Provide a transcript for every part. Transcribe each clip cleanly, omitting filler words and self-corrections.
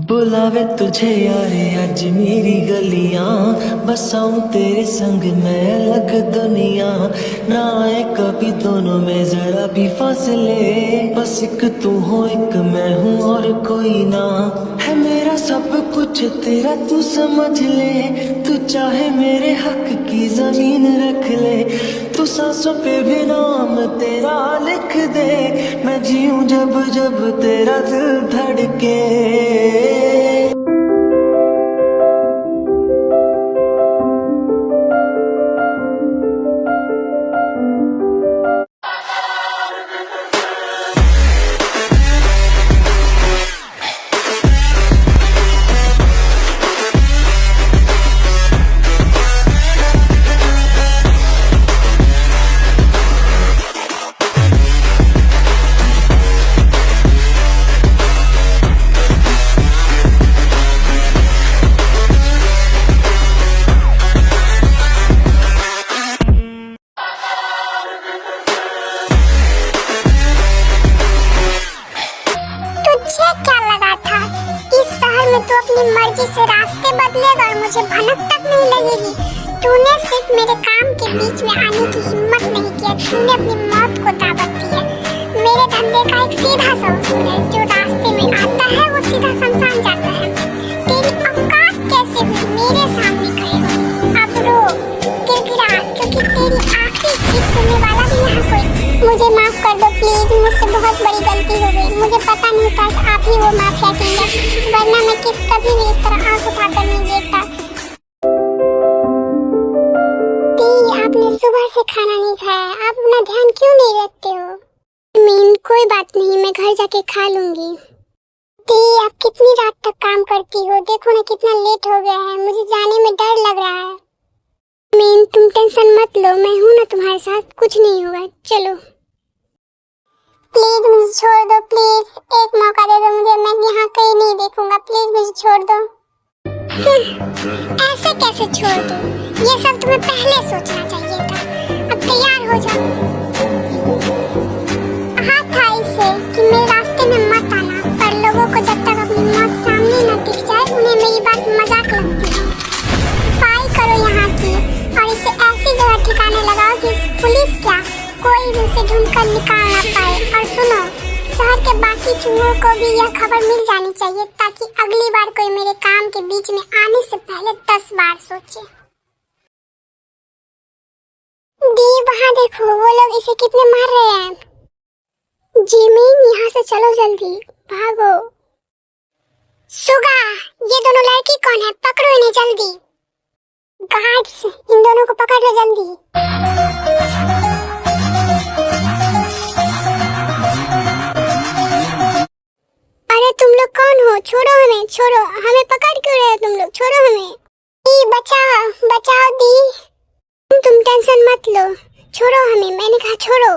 बुलावे तुझे यारे आज मेरी गलियां, बसाऊं तेरे संग मैं अलग दुनिया। ना आए कभी दोनों में जरा भी फासले, बस एक तू हो एक मैं हूँ और कोई ना। है मेरा सब कुछ तेरा तू समझ ले, तू चाहे मेरे हक की जमीन रख ले। तू सांसों पे भी नाम तेरा लिख दे, मैं जीऊं जब जब तेरा दिल धड़के। तू अपनी मर्जी से रास्ते बदलेगा और मुझे भनक तक नहीं लगेगी। तूने सिर्फ मेरे काम के बीच में आने की हिम्मत नहीं किया, तूने अपनी मौत को दावत दी है। मेरे धंधे का एक सीधा सा उसूल है, जो रास्ते में आता है वो सीधा शमशान जाता है। तेरी औकात कैसे हुई मेरे सामने खड़े हो? अब रो गिड़गिड़ा, क्योंकि तेरी आखिरी चीख सुनने वाला भी यहाँ कोई। मुझे माफ कर दो प्लीज, मुझसे बहुत बड़ी गलती हो गई। मुझे पता नहीं था कि आप ही वो माफिया किंग है, वरना मैं कभी भी इस तरह आंख उठाकर नहीं देखता। आपने सुबह से खाना नहीं खाया, आप अपना ध्यान क्यों नहीं रखते हो? मीन कोई बात नहीं, मैं घर जाके खा लूंगी। दी आप कितनी रात तक काम करती हो, देखो ना कितना लेट हो गया है, मुझे जाने में डर लग रहा है। मीन तुम टेंशन मत लो, मैं हूँ ना तुम्हारे साथ, कुछ नहीं होगा। चलो प्लीज मुझे छोड़ दो, प्लीज एक मौका दे दो मुझे, मैं यहाँ कहीं नहीं देखूंगा, प्लीज मुझे छोड़ दो। ऐसे कैसे छोड़ दूं? ये सब तुम्हें पहले सोचना चाहिए था। अब तैयार हो जाओ। कहा था इसे कि मेरे रास्ते में मत आना, पर लोगों को जब तक अपनी मौत सामने न दिख जाए उन्हें मेरी बात मजाक लगती है। सफाई करो यहाँ की और इसे ऐसी जगह ठिकाने लगाओ कि पुलिस क्या कोई उसे ढूंढकर निकाल ना पाए। और सुनो, शहर के बाकी चूहों को भी यह खबर मिल जानी चाहिए, ताकि अगली बार कोई मेरे काम के बीच में आने से पहले 10 बार सोचे। दी वहाँ देखो, वो लोग इसे कितने मार रहे हैं। जिमिन यहाँ से चलो जल्दी, भागो। सुगा, ये दोनों लड़की कौन है? पकड़ो इन्हें जल्दी। गार्ड्स, इन दोनों को पकड़ लो जल्दी। अरे तुम लोग कौन हो? छोड़ो हमें, छोड़ो हमें, पकड़ क्यों रहे हो तुम लोग? छोड़ो हमें। दी बचाओ, बचाओ दी। तुम टेंशन मत लो, छोड़ो हमें, मैंने कहा छोड़ो।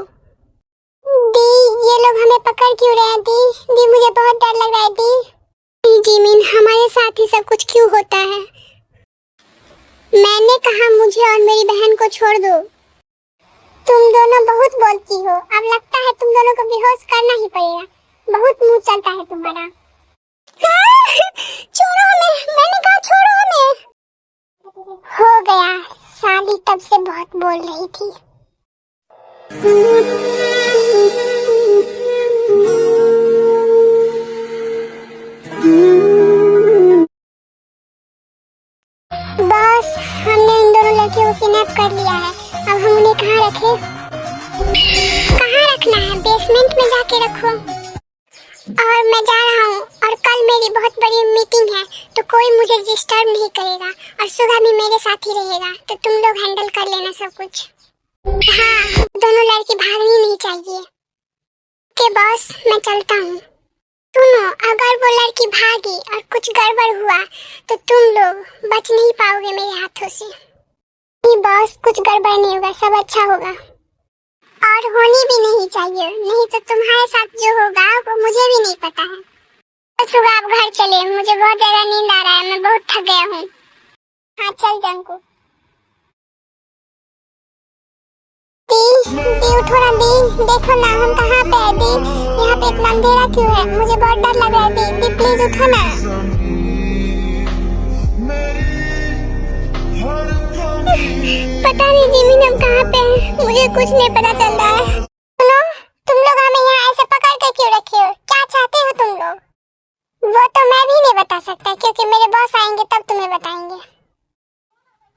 दी ये लोग हमें पकड़ क्यों रहे हैं? दी दी मुझे बहुत डर लग रहा है। दी जिमिन, हमारे साथ ही सब कुछ क्यों होता है? मैंने कहा मुझे और मेरी बहन को छोड़ दो। तुम दोनों बहुत बोलती हो, अब लगता है तुम दोनों को बेहोश करना ही पड़ेगा, बहुत मुंह चलता है तुम्हारा। छोड़ो हमें, मैंने कहा छोड़ो हमें। हो गया, साली तब से बहुत बोल रही थी। बस हमने इन दोनों लड़कियों को किडनैप कर लिया है, अब हम उन्हें कहाँ रखें? कहाँ रखना है? बेसमेंट में जाके रखो। और मैं जा रहा हूँ, और कल मेरी बहुत बड़ी मीटिंग है, तो कोई मुझे डिस्टर्ब नहीं करेगा, और सुबह भी मेरे साथ ही रहेगा, तो तुम लोग हैंडल कर लेना सब कुछ। हाँ, दोनों लड़की भागनी नहीं चाहिए। के बॉस, मैं चलता हूँ। सुनो, अगर वो लड़की भागी और कुछ गड़बड़ हुआ तो तुम लोग बच नहीं पाओगे मेरे हाथों से। नहीं बॉस, कुछ गड़बड़ नहीं होगा, सब अच्छा होगा, और होनी भी नहीं चाहिए, नहीं तो तुम्हारे साथ जो होगा वो मुझे भी नहीं पता है। तो सुबह आप घर चले, मुझे बहुत ज्यादा नींद आ रहा है, मैं बहुत थक गया हूँ। हाँ चल जंकू। दी उठो ना दी, देखो ना हम कहाँ पे है दी, यहाँ पे इतना अंधेरा क्यों है, मुझे बहुत डर लग रहा है दी प्लीज उठो ना। पता नहीं जिमिन हम कहाँ पे हैं, मुझे कुछ नहीं पता चल रहा है। सुनो, तुम लोग हमें यहाँ ऐसे पकड़ के क्यों रखे हो, क्या चाहते हो तुम लोग? वो तो मैं भी नहीं बता सकता क्योंकि मेरे बॉस आएंगे तब तुम्हें बताएंगे।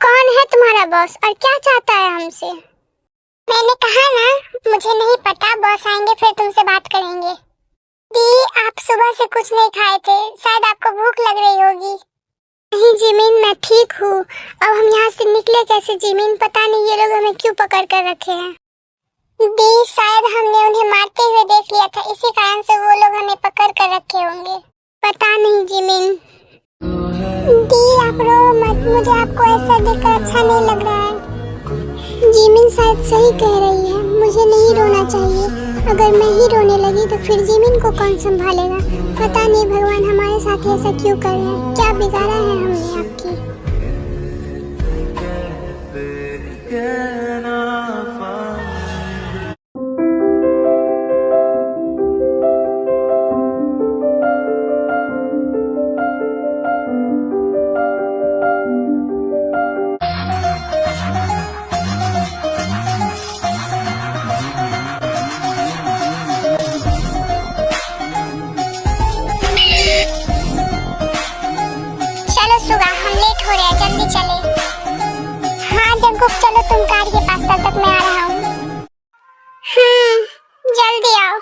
कौन है तुम्हारा बॉस और क्या चाहता है हमसे? मैंने कहा ना मुझे नहीं पता, बॉस आएंगे फिर तुमसे बात करेंगे। दी आप सुबह से कुछ नहीं खाए थे, शायद आपको भूख लग रही होगी। नहीं जिमिन मैं ठीक हूँ, अब हम यहाँ से निकले कैसे जिमिन, पता नहीं ये लोग हमें क्यों पकड़ कर रखे हैं। दी शायद हमने उन्हें मारते हुए देख लिया था, इसी कारण से वो लोग हमें पकड़ कर रखे होंगे, पता नहीं जिमिन। दी आप रो मत, मुझे आपको ऐसा देखकर अच्छा नहीं लग रहा है। जिमिन शायद सही कह रही है, मुझे नहीं रोना चाहिए, अगर मैं ही रोने लगी तो फिर जिमिन को कौन संभालेगा। पता नहीं भगवान हमारे साथ ऐसा क्यों कर रहे हैं, क्या बिगाड़ा है हमने आपकी। जल्दी चले। हाँ जंकुक चलो तुम कार के पास, तब तक मैं आ रहा हूँ। जल्दी आओ।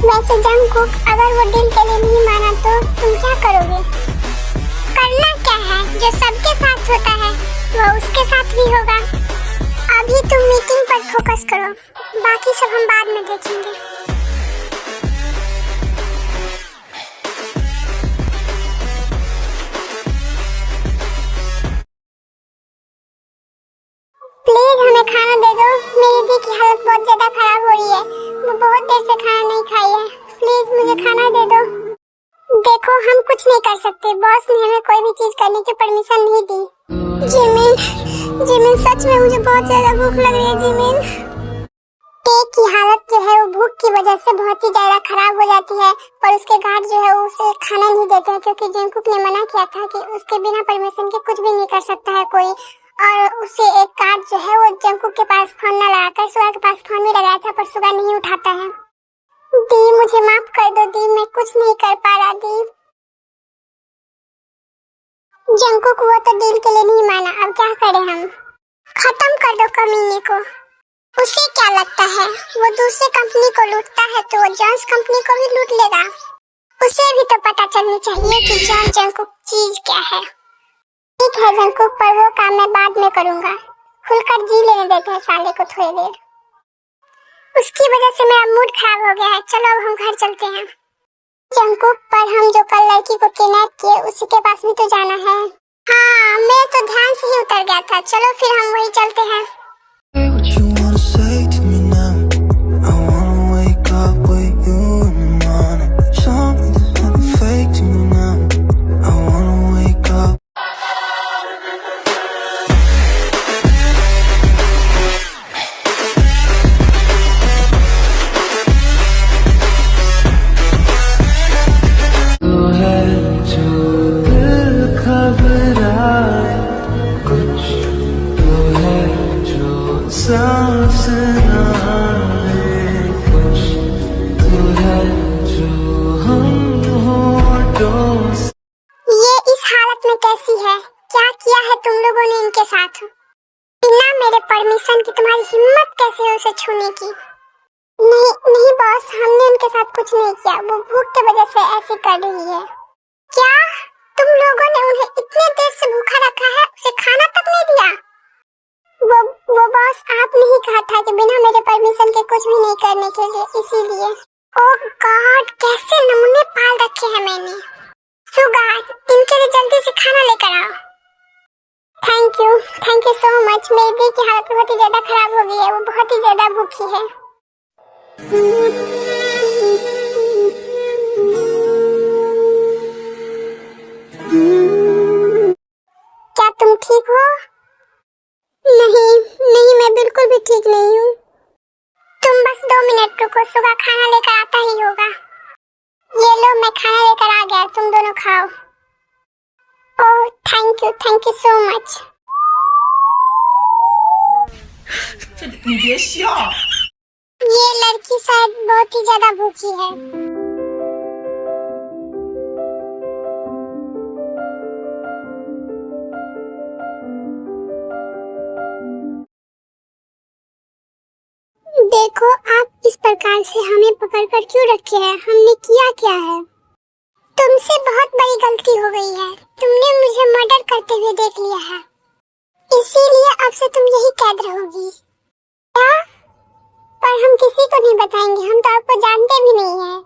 वैसे जंकुक अगर वो डील के लिए नहीं माना तो तुम क्या करोगे? करना क्या है, जो सबके साथ होता है वो उसके साथ भी होगा। अभी तुम मीटिंग पर फोकस करो, बाकी सब हम बाद में देखेंगे। प्लीज हमें खाना दे दो, मेरी दी की हालत बहुत ज्यादा खराब हो रही है, वो बहुत देर से खाना नहीं खाई है, प्लीज मुझे खाना दे दो। देखो हम कुछ नहीं कर सकते, बॉस ने हमें कोई भी चीज करने की परमिशन नहीं दी। जिमिन सच में मुझे बहुत ज्यादा भूख लग रही है जिमिन। टेक की हालत जो है वो भूख की वजह से बहुत ही ज्यादा खराब हो जाती है, पर उसके गार्ड जो है उसे खाना नहीं देते हैं क्योंकि जंकुक ने मना किया था कि उसके बिना परमिशन के कुछ भी नहीं कर सकता है कोई। और उसे एक गार्ड जो है वो जंकुक के पास फोन न लगाकर सुगा के पास फोन भी लगाया था, पर सुगा नहीं उठाता है। दी मुझे माफ कर दो दी, मैं कुछ नहीं कर पा रहा दी। जंकुक वो तो डील के लिए नहीं माना, अब क्या करें हम? खत्म कर दो कमीने को। उसे क्या लगता है, वो दूसरे कंपनी को लूटता है तो वो जॉन्स कंपनी को भी लूट लेगा। उसे भी तो पता चलनी चाहिए कि जॉन जंकुक चीज क्या है। ठीक है जंकुक, पर वो काम मैं बाद में करूंगा, खुलकर जी लेने देते हैं साले को थोड़ी देर। उसकी वजह से मेरा मूड खराब हो गया है, चलो अब हम घर चलते हैं। जंकुक पर हम जो कल लड़की को किडनैप किए उसी के पास भी तो जाना है। हाँ मेरे तो ध्यान से ही उतर गया था, चलो फिर हम वही चलते हैं। कैसी है, क्या किया है तुम लोगों ने इनके साथ? बिना मेरे परमिशन की तुम्हारी हिम्मत कैसे है उसे छूने की? नहीं नहीं बॉस, हमने उनके साथ कुछ नहीं किया, वो भूख की वजह से ऐसे कर रही है। क्या तुम लोगों ने उन्हें इतने देर से भूखा रखा है, उसे खाना तक नहीं दिया? वो बॉस आपने ही कहा था कि बिना मेरे परमिशन के कुछ भी नहीं करने के लिए, इसीलिए। ओह गॉड, कैसे नमूने पाल रखे हैं मैंने। सुगा, इनके लिए जल्दी से खाना लेकर आओ। Thank you so much. मेरी दी की हालत बहुत ही ज्यादा खराब हो गई है, वो बहुत ही ज्यादा भूखी है। क्या तुम ठीक हो? नहीं नहीं, मैं बिल्कुल भी ठीक नहीं हूँ। तुम बस 2 मिनट रुको, सुबह खाना लेकर आता ही होगा। ये लो, मैं खाना लेकर आ गया, तुम दोनों खाओ। Oh thank you so much. 你别笑。 ये लड़की शायद बहुत ही ज्यादा भूखी है। देखो, आप इस प्रकार से हमें पकड़कर क्यों रखे हैं? हमने किया क्या है? तुमसे बहुत बड़ी गलती हो गई है। तुमने मुझे मर्डर करते हुए देख लिया है, इसीलिए अब से तुम यही कैद रहोगी। क्या? पर हम किसी को नहीं बताएंगे, हम तो आपको जानते भी नहीं हैं।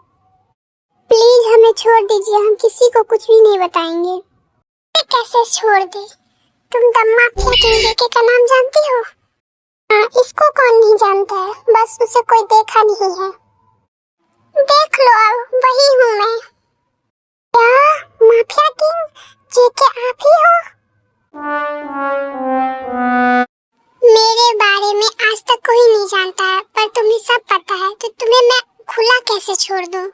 प्लीज हमें छोड़ दीजिए, हम किसी को कुछ भी नहीं बताएंगे। कैसे छोड़ दे? तुम द माफिया किंग जेके का नाम जानती हो? हाँ, इसको कौन नहीं जानता है, बस उसे कोई देखा नहीं है। देख लो, अब वही हूँ मैं। क्या? माफिया किंग जेके आप ही हो? मेरे बारे में आज तक कोई नहीं जानता है, पर तुम्हें सब पता है, तो तुम्हें मैं खुला कैसे छोड़ दूं?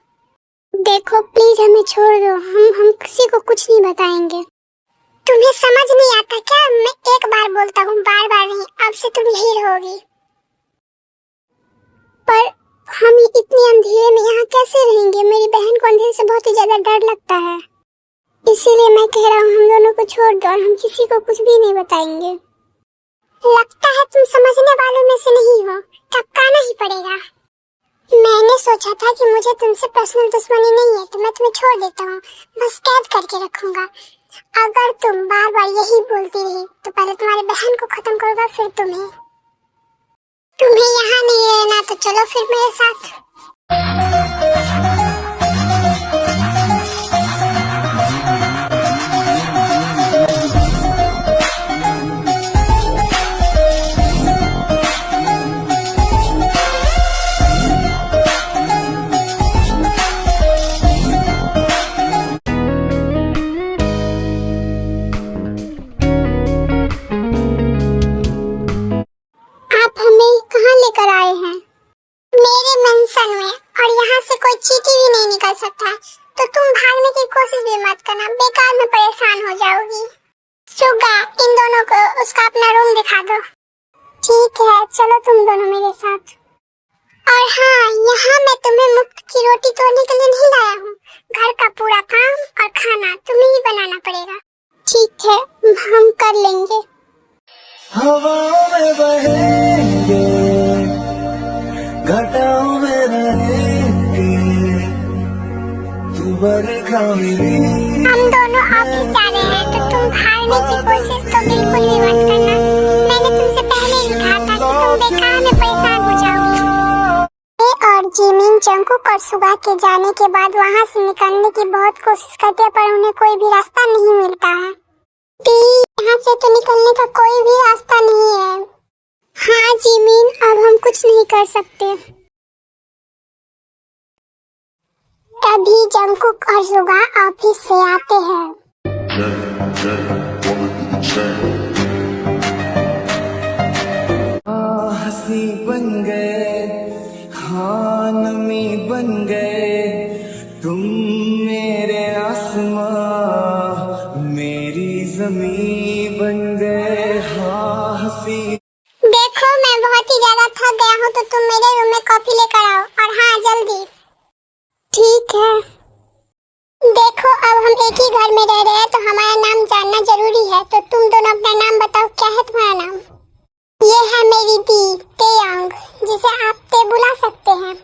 देखो प्लीज हमें छोड़ दो, हम किसी को कुछ नहीं बताएंगे। तुम्हें समझ नहीं आता क्या? मैं एक बार बोलता हूँ, बार बार नहीं। अब से तुम यही रहोगी। पर हम इतनी अंधेरे में यहाँ कैसे रहेंगे? मेरी बहन को अंधेरे से बहुत ही ज्यादा डर लगता है, इसीलिए मैं कह रहा हूँ हम दोनों को छोड़ दो और हम किसी को कुछ भी नहीं बताएंगे। लगता है तुम समझने वालों में से नहीं हो, टपकाना ही पड़ेगा। मैंने सोचा था कि मुझे तुमसे पर्सनल दुश्मनी नहीं है, तो मैं तुम्हें छोड़ देता हूँ, बस कैद करके रखूंगा। अगर तुम बार बार यही बोलती रही तो पहले तुम्हारी बहन को खत्म करूंगा, फिर तुम्हें यहाँ नहीं रहना, तो चलो फिर मेरे साथ। आप हमें कहाँ लेकर आए हैं? मेरे मेंशन में, और यहाँ से कोई चींटी भी नहीं निकल सकता, तो तुम भागने की कोशिश भी मत करना, बेकार में परेशान हो जाओगी। सुगा, इन दोनों को उसका अपना रूम दिखा दो। ठीक है, चलो तुम दोनों मेरे साथ। और हाँ, यहाँ मैं तुम्हें मुफ्त की रोटी तोड़ने के लिए नहीं लाया हूँ। घर का पूरा काम और खाना तुम्हें ही बनाना पड़ेगा। ठीक है, हम कर लेंगे। हवाओं में बहेंगे, घटाओं में रहेंगे, तू बरखा मिली। हम दोनों ऑफिस जा रहे हैं, तो तुम भागने की कोशिश तो बिल्कुल भी मत करना। मैंने तुमसे पहले ही कहा था कि तुम बेकार में परेशान हो जाओगी। और जिमिन, जंगकुक और सुगा के जाने के बाद वहाँ से निकलने की बहुत कोशिश करते हैं, पर उन्हें कोई भी रास्ता नहीं मिलता है। यहाँ से तो निकलने का कोई भी रास्ता नहीं है। हाँ जिमिन, अब हम कुछ नहीं कर सकते। तभी जंगकुक और सुगा ऑफिस से आते हैं। हंसी बन गए, हाँ नमी बन गए, तुम मेरे आसमां मेरी ज़मीं बन गए। हाँ हंसी। देखो, मैं बहुत ही ज्यादा थक गया हूँ, तो तुम मेरे रूम में कॉफी लेकर आओ, और हाँ जल्दी। ठीक है। देखो, अब हम एक ही घर में रह रहे हैं, तो हमारा नाम जानना जरूरी है, तो तुम दोनों अपना नाम बताओ, क्या है तुम्हारा नाम? ये है मेरी दी तेयांग, जिसे आप ते बुला सकते हैं,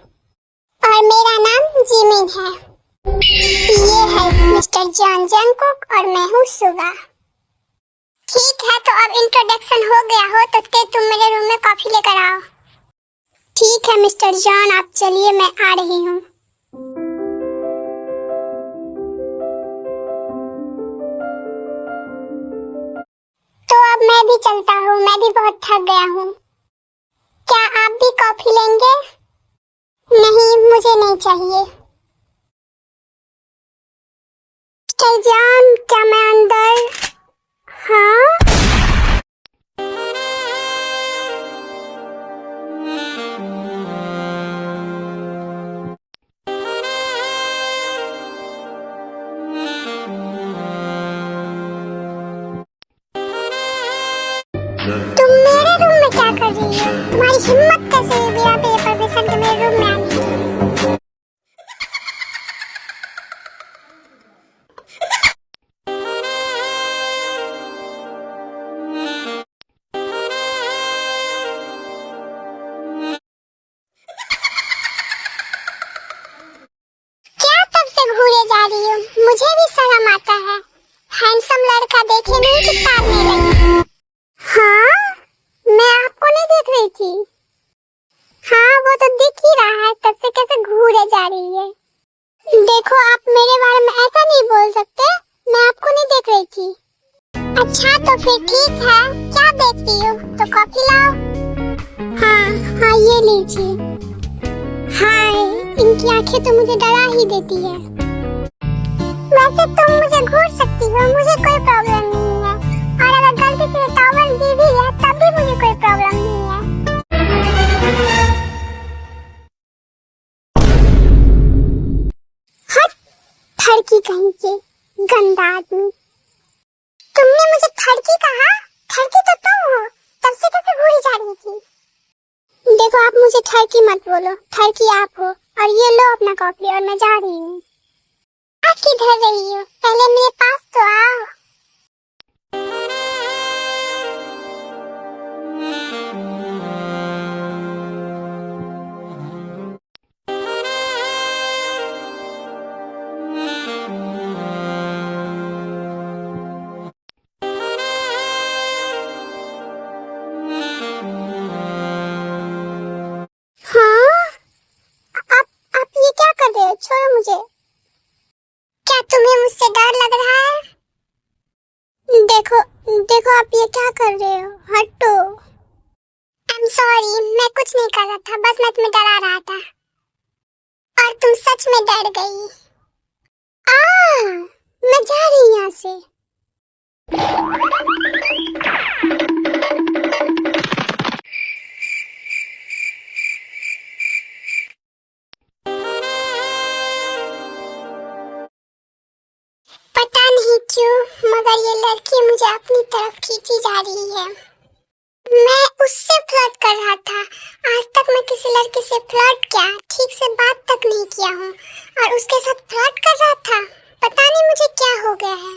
और मेरा नाम जिमिन है। ये है मिस्टर जॉन जंगकुक और मैं हूँ सुगा। ठीक है, तो अब इंट्रोडक्शन हो गया हो, तो ते तुम मेरे रूम में कॉफी लेकर आओ। ठीक है मिस्टर जॉन, आप चलिए, मैं आ रही हूँ। तो भी चलता हूँ, मैं भी बहुत थक गया हूँ। क्या आप भी कॉफी लेंगे? नहीं, मुझे नहीं चाहिए। मिस्टर जॉन, क्या मैं अंदर? हाँ? तुम मेरे रूम में क्या कर रही हो? तुम्हारी हिम्मत कैसे हुई बिना मेरे परमिशन के मेरे रूम में आने की? क्या तब से घूरे जा रही हो? मुझे भी शर्म आता है। हैंडसम लड़का देखे नहीं कितना आने लगी। हाँ, मैं आपको नहीं देख रही थी। हाँ, वो तो दिख ही रहा है, तब से कैसे घूरे जा रही है। देखो, आप मेरे बारे में ऐसा नहीं बोल सकते, मैं आपको नहीं देख रही थी। अच्छा तो फिर ठीक है, क्या देखती हो? तो कॉफी लाओ। हाँ हाँ, ये लीजिए। हाय, इनकी आंखें तो मुझे डरा ही देती है। वैसे तुम मुझे घूर सकती हो, मुझे कोई प्रॉब्लम नहीं है। और अगर गलती से टॉवल दी भी है तब भी मुझे कोई प्रॉब्लम नहीं है। हट, ठड़की कहीं के, गंदा आदमी। तुमने मुझे ठड़की कहा? ठड़की तो तुम हो, तब से कैसे घूरी जा रही थी? देखो, आप मुझे ठड़की मत बोलो, ठड़की आप हो। और ये लो अपना कॉफी, और मैं जा रही हूँ। आप किधर रही हो? पहले मेरे पास तो आओ। हाँ, आप ये क्या कर रहे हो? छोड़ो मुझे। क्या तुम्हें मुझसे डर लग रहा है? देखो देखो, आप ये क्या कर रहे हो? हटो। आई एम सॉरी, मैं कुछ नहीं कर रहा था, बस मैं तुम्हें डरा रहा था। और तुम सच में डर गई। मैं जा रही हूँ यहाँ से। पता नहीं क्यों, मगर ये लड़की मुझे अपनी तरफ खींची जा रही है। मैं उससे फ्लर्ट कर रहा था। आज तक मैं किसी लड़के से फ्लर्ट किया, ठीक से बात तक नहीं किया हूँ, और उसके साथ फ्लर्ट कर रहा था। पता नहीं मुझे क्या हो गया है।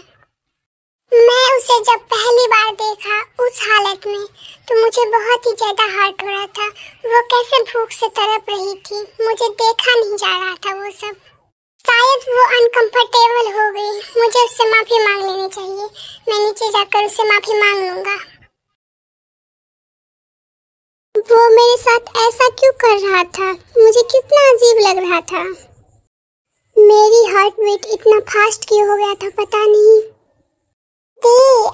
मैं उसे जब पहली बार देखा उस हालत में, तो मुझे बहुत ही ज्यादा हर्ट हो रहा था। वो कैसे भूख से तड़प रही थी, मुझे देखा नहीं जा रहा था वो सब। शायद वो अनकंफर्टेबल हो गई। मुझे उससे माफी मांग लेनी चाहिए। मैं नीचे जाकर उससे माफी मांग लूंगा। वो मेरे साथ ऐसा क्यों कर रहा था? मुझे कितना अजीब लग रहा था। मेरी हार्ट बीट इतना फास्ट क्यों हो गया था, पता नहीं।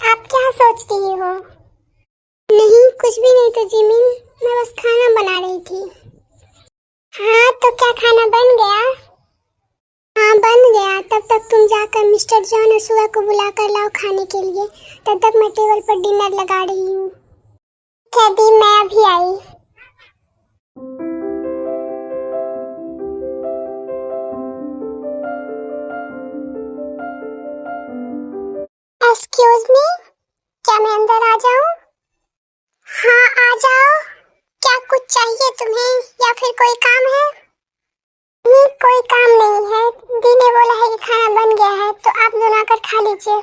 आप क्या सोचती हो? नहीं, कुछ भी नहीं तो जिमिन, मैं बस खाना बना रही थी। हाँ, तो क्या खाना बन गया? हाँ, बन गया। तब तक तुम जाकर मिस्टर जॉन और सुआ को बुलाकर लाओ खाने के लिए। तब तक मैं टेबल पर डिनर लगा रही हूँ। दी, मैं अभी आई। एक्सक्यूज मी, क्या मैं अंदर आ जाऊँ? हाँ, आ जाओ। क्या कुछ चाहिए तुम्हें या फिर कोई काम है? नहीं, कोई काम नहीं है। दी ने बोला है कि खाना बन गया है, तो आप दोनों आकर खा लीजिए।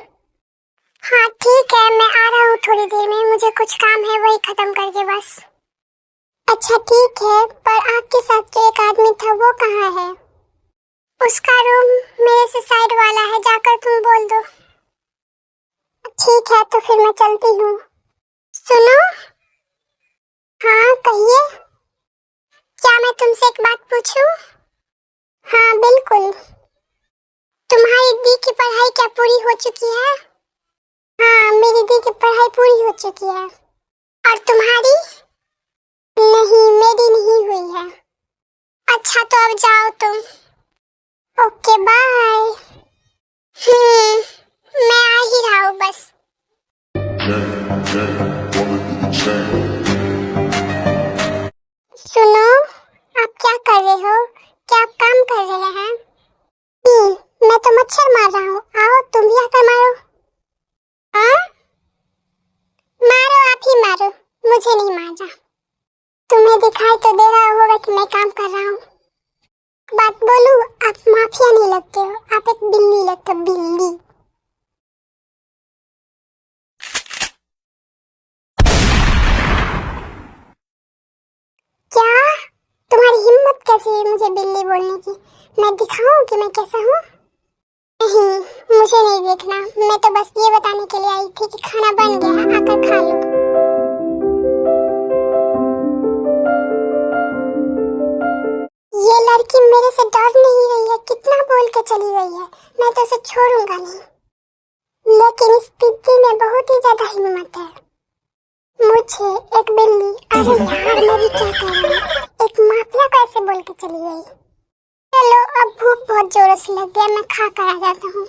हाँ ठीक है, मैं आ रहा हूँ थोड़ी देर में। मुझे कुछ काम है, वही खत्म करके बस। अच्छा ठीक है, पर आपके साथ जो एक आदमी था वो कहाँ है? उसका रूम मेरे से साइड वाला है, जाकर तुम बोल दो। ठीक है, तो फिर मैं चलती हूँ। सुनो। हाँ कहिए। क्या मैं तुमसे एक बात पूछूं? हाँ बिल्कुल। तुम्हारी दी की पढ़ाई क्या पूरी हो चुकी है? हाँ, मेरी दी की पढ़ाई पूरी हो चुकी है। और तुम्हारी? नहीं, मेरी नहीं हुई है। अच्छा, तो अब जाओ तुम। Okay, bye. मैं आ ही रहा हूँ बस। सुनो, आप क्या कर रहे हो? क्या आप काम कर रहे हैं? मैं तो मच्छर मार रहा हूँ। आओ, तुम भी आकर मारो। हाँ, मारो, आप ही मारो, मुझे नहीं मारना। तुम्हें दिखाई तो दे रहा होगा कि मैं काम कर रहा हूँ। बात बोलूं, आप माफिया नहीं लगते हो, आप एक बिल्ली लगते हो, बिल्ली। क्या? तुम्हारी हिम्मत कैसी है मुझे बिल्ली बोलने की? मैं दिखाऊं कि मैं कैसा हूँ? नहीं, मुझे नहीं देखना। मैं तो बस ये बताने के लिए आई थी कि खाना बन गया, आकर खा लो। ये लड़की मेरे से डर नहीं रही है, कितना बोल के चली गई है। मैं तो उसे छोड़ूंगा नहीं, लेकिन इस पिग्गी में बहुत ही ज्यादा हिम्मत है। मुझे एक बिल्ली, अरे यार मैं भी क्या कर रही हूँ, एक माफिया कैसे बोल के चली गई। चलो, अब भूख बहुत जोरों से लग गया, मैं खा कर आ जाता हूँ।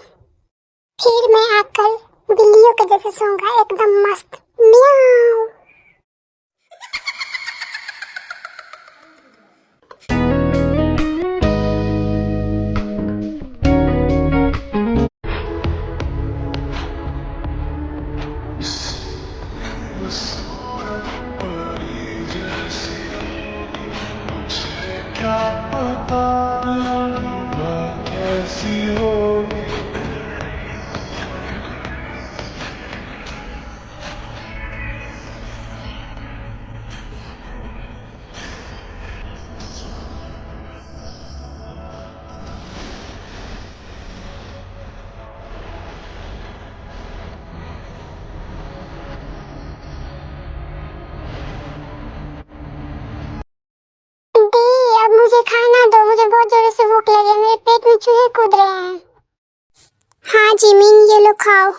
फिर मैं आकर बिल्लियों के जैसे सोऊंगा, एकदम मस्त। म्याऊ। क्या पता कैसी होगी। अब मुझे खाना दो, मुझे बहुत जोरों से भूख लगी है, मेरे पेट में चूहे कूद रहे हैं। हाँ जिमिन, ये लो खाओ।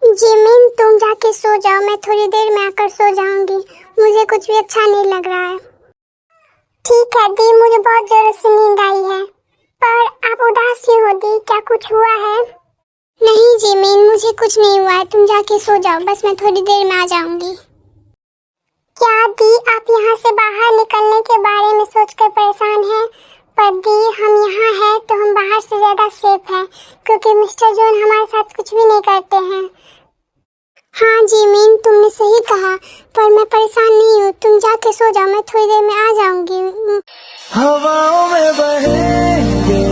जिमिन, तुम जाके सो जाओ, मैं थोड़ी देर में आकर सो जाऊंगी। मुझे कुछ भी अच्छा नहीं लग रहा है। ठीक है दी, मुझे बहुत जोरों से नींद आई है। पर आप उदास क्यों हो दी, क्या कुछ हुआ है? नहीं जिमिन, मुझे कुछ नहीं हुआ है, तुम जाके सो जाओ, बस मैं थोड़ी देर में आ जाऊंगी। क्या दी, आप यहाँ से बाहर निकलने के बारे में सोचकर परेशान हैं? पर दी, हम यहाँ हैं तो हम बाहर से ज्यादा सेफ हैं, क्योंकि मिस्टर जॉन हमारे साथ कुछ भी नहीं करते हैं। हाँ जिमिन, तुमने सही कहा, पर मैं परेशान नहीं हूँ, तुम जाके सो जाओ, मैं थोड़ी देर में आ जाऊंगी। हवाओं में बहेंगे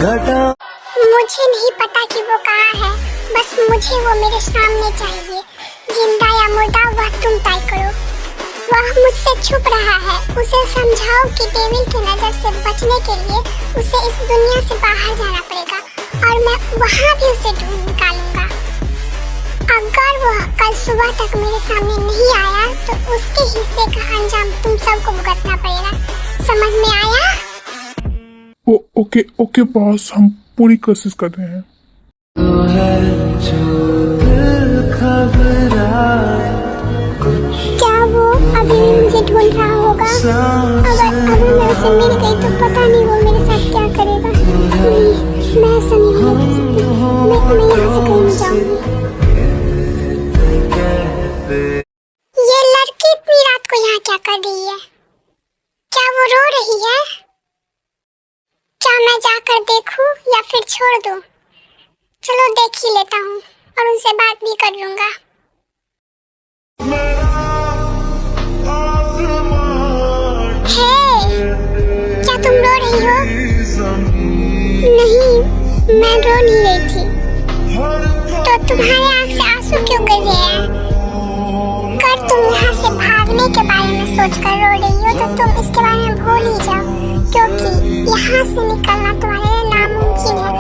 घटा। मुझे नहीं पता कि वो कहाँ है, बस मुझे वो मेरे सामने चाहिए। जिंदा या मुर्दा वह तुम तय करो। वह मुझसे छुप रहा है, उसे समझाओ कि डेविल की नजर से बचने के लिए उसे इस दुनिया से बाहर जाना पड़ेगा, और मैं वहाँ भी उसे ढूंढ निकालूंगा। अगर वह कल सुबह तक मेरे सामने नहीं आया तो उसके हिस्से का अंजाम तुम सबको भुगतना पड़ेगा, समझ में आया? ओके बॉस, हम पूरी कोशिश कर रहे हैं। तो है जो दिल घबराए, क्या वो अभी भी मुझे ढूंढ रहा होगा? अगर अभी मैं उसे मिल गई तो पता नहीं वो मेरे साथ क्या करेगा। नहीं, मैं ऐसा नहीं होने दे सकती। मैं यहाँ से कहीं नहीं जाऊंगी। ये लड़की इतनी रात को यहाँ क्या कर रही है? क्या वो रो रही है? क्या मैं जाकर देखूं या फिर छोड़ दूं? चलो देख ही लेता हूँ और उनसे बात भी कर लूंगा। हे, क्या तुम रो रही हो? मैं रो नहीं रही थी। तो तुम्हारे आँख से आंसू क्यों गिर रहे हैं? अगर तुम यहाँ से भागने के बारे में सोचकर रो रही हो तो तुम इसके बारे में भूल ही जाओ, क्योंकि यहाँ से निकलना तुम्हारे लिए नामुमकिन है।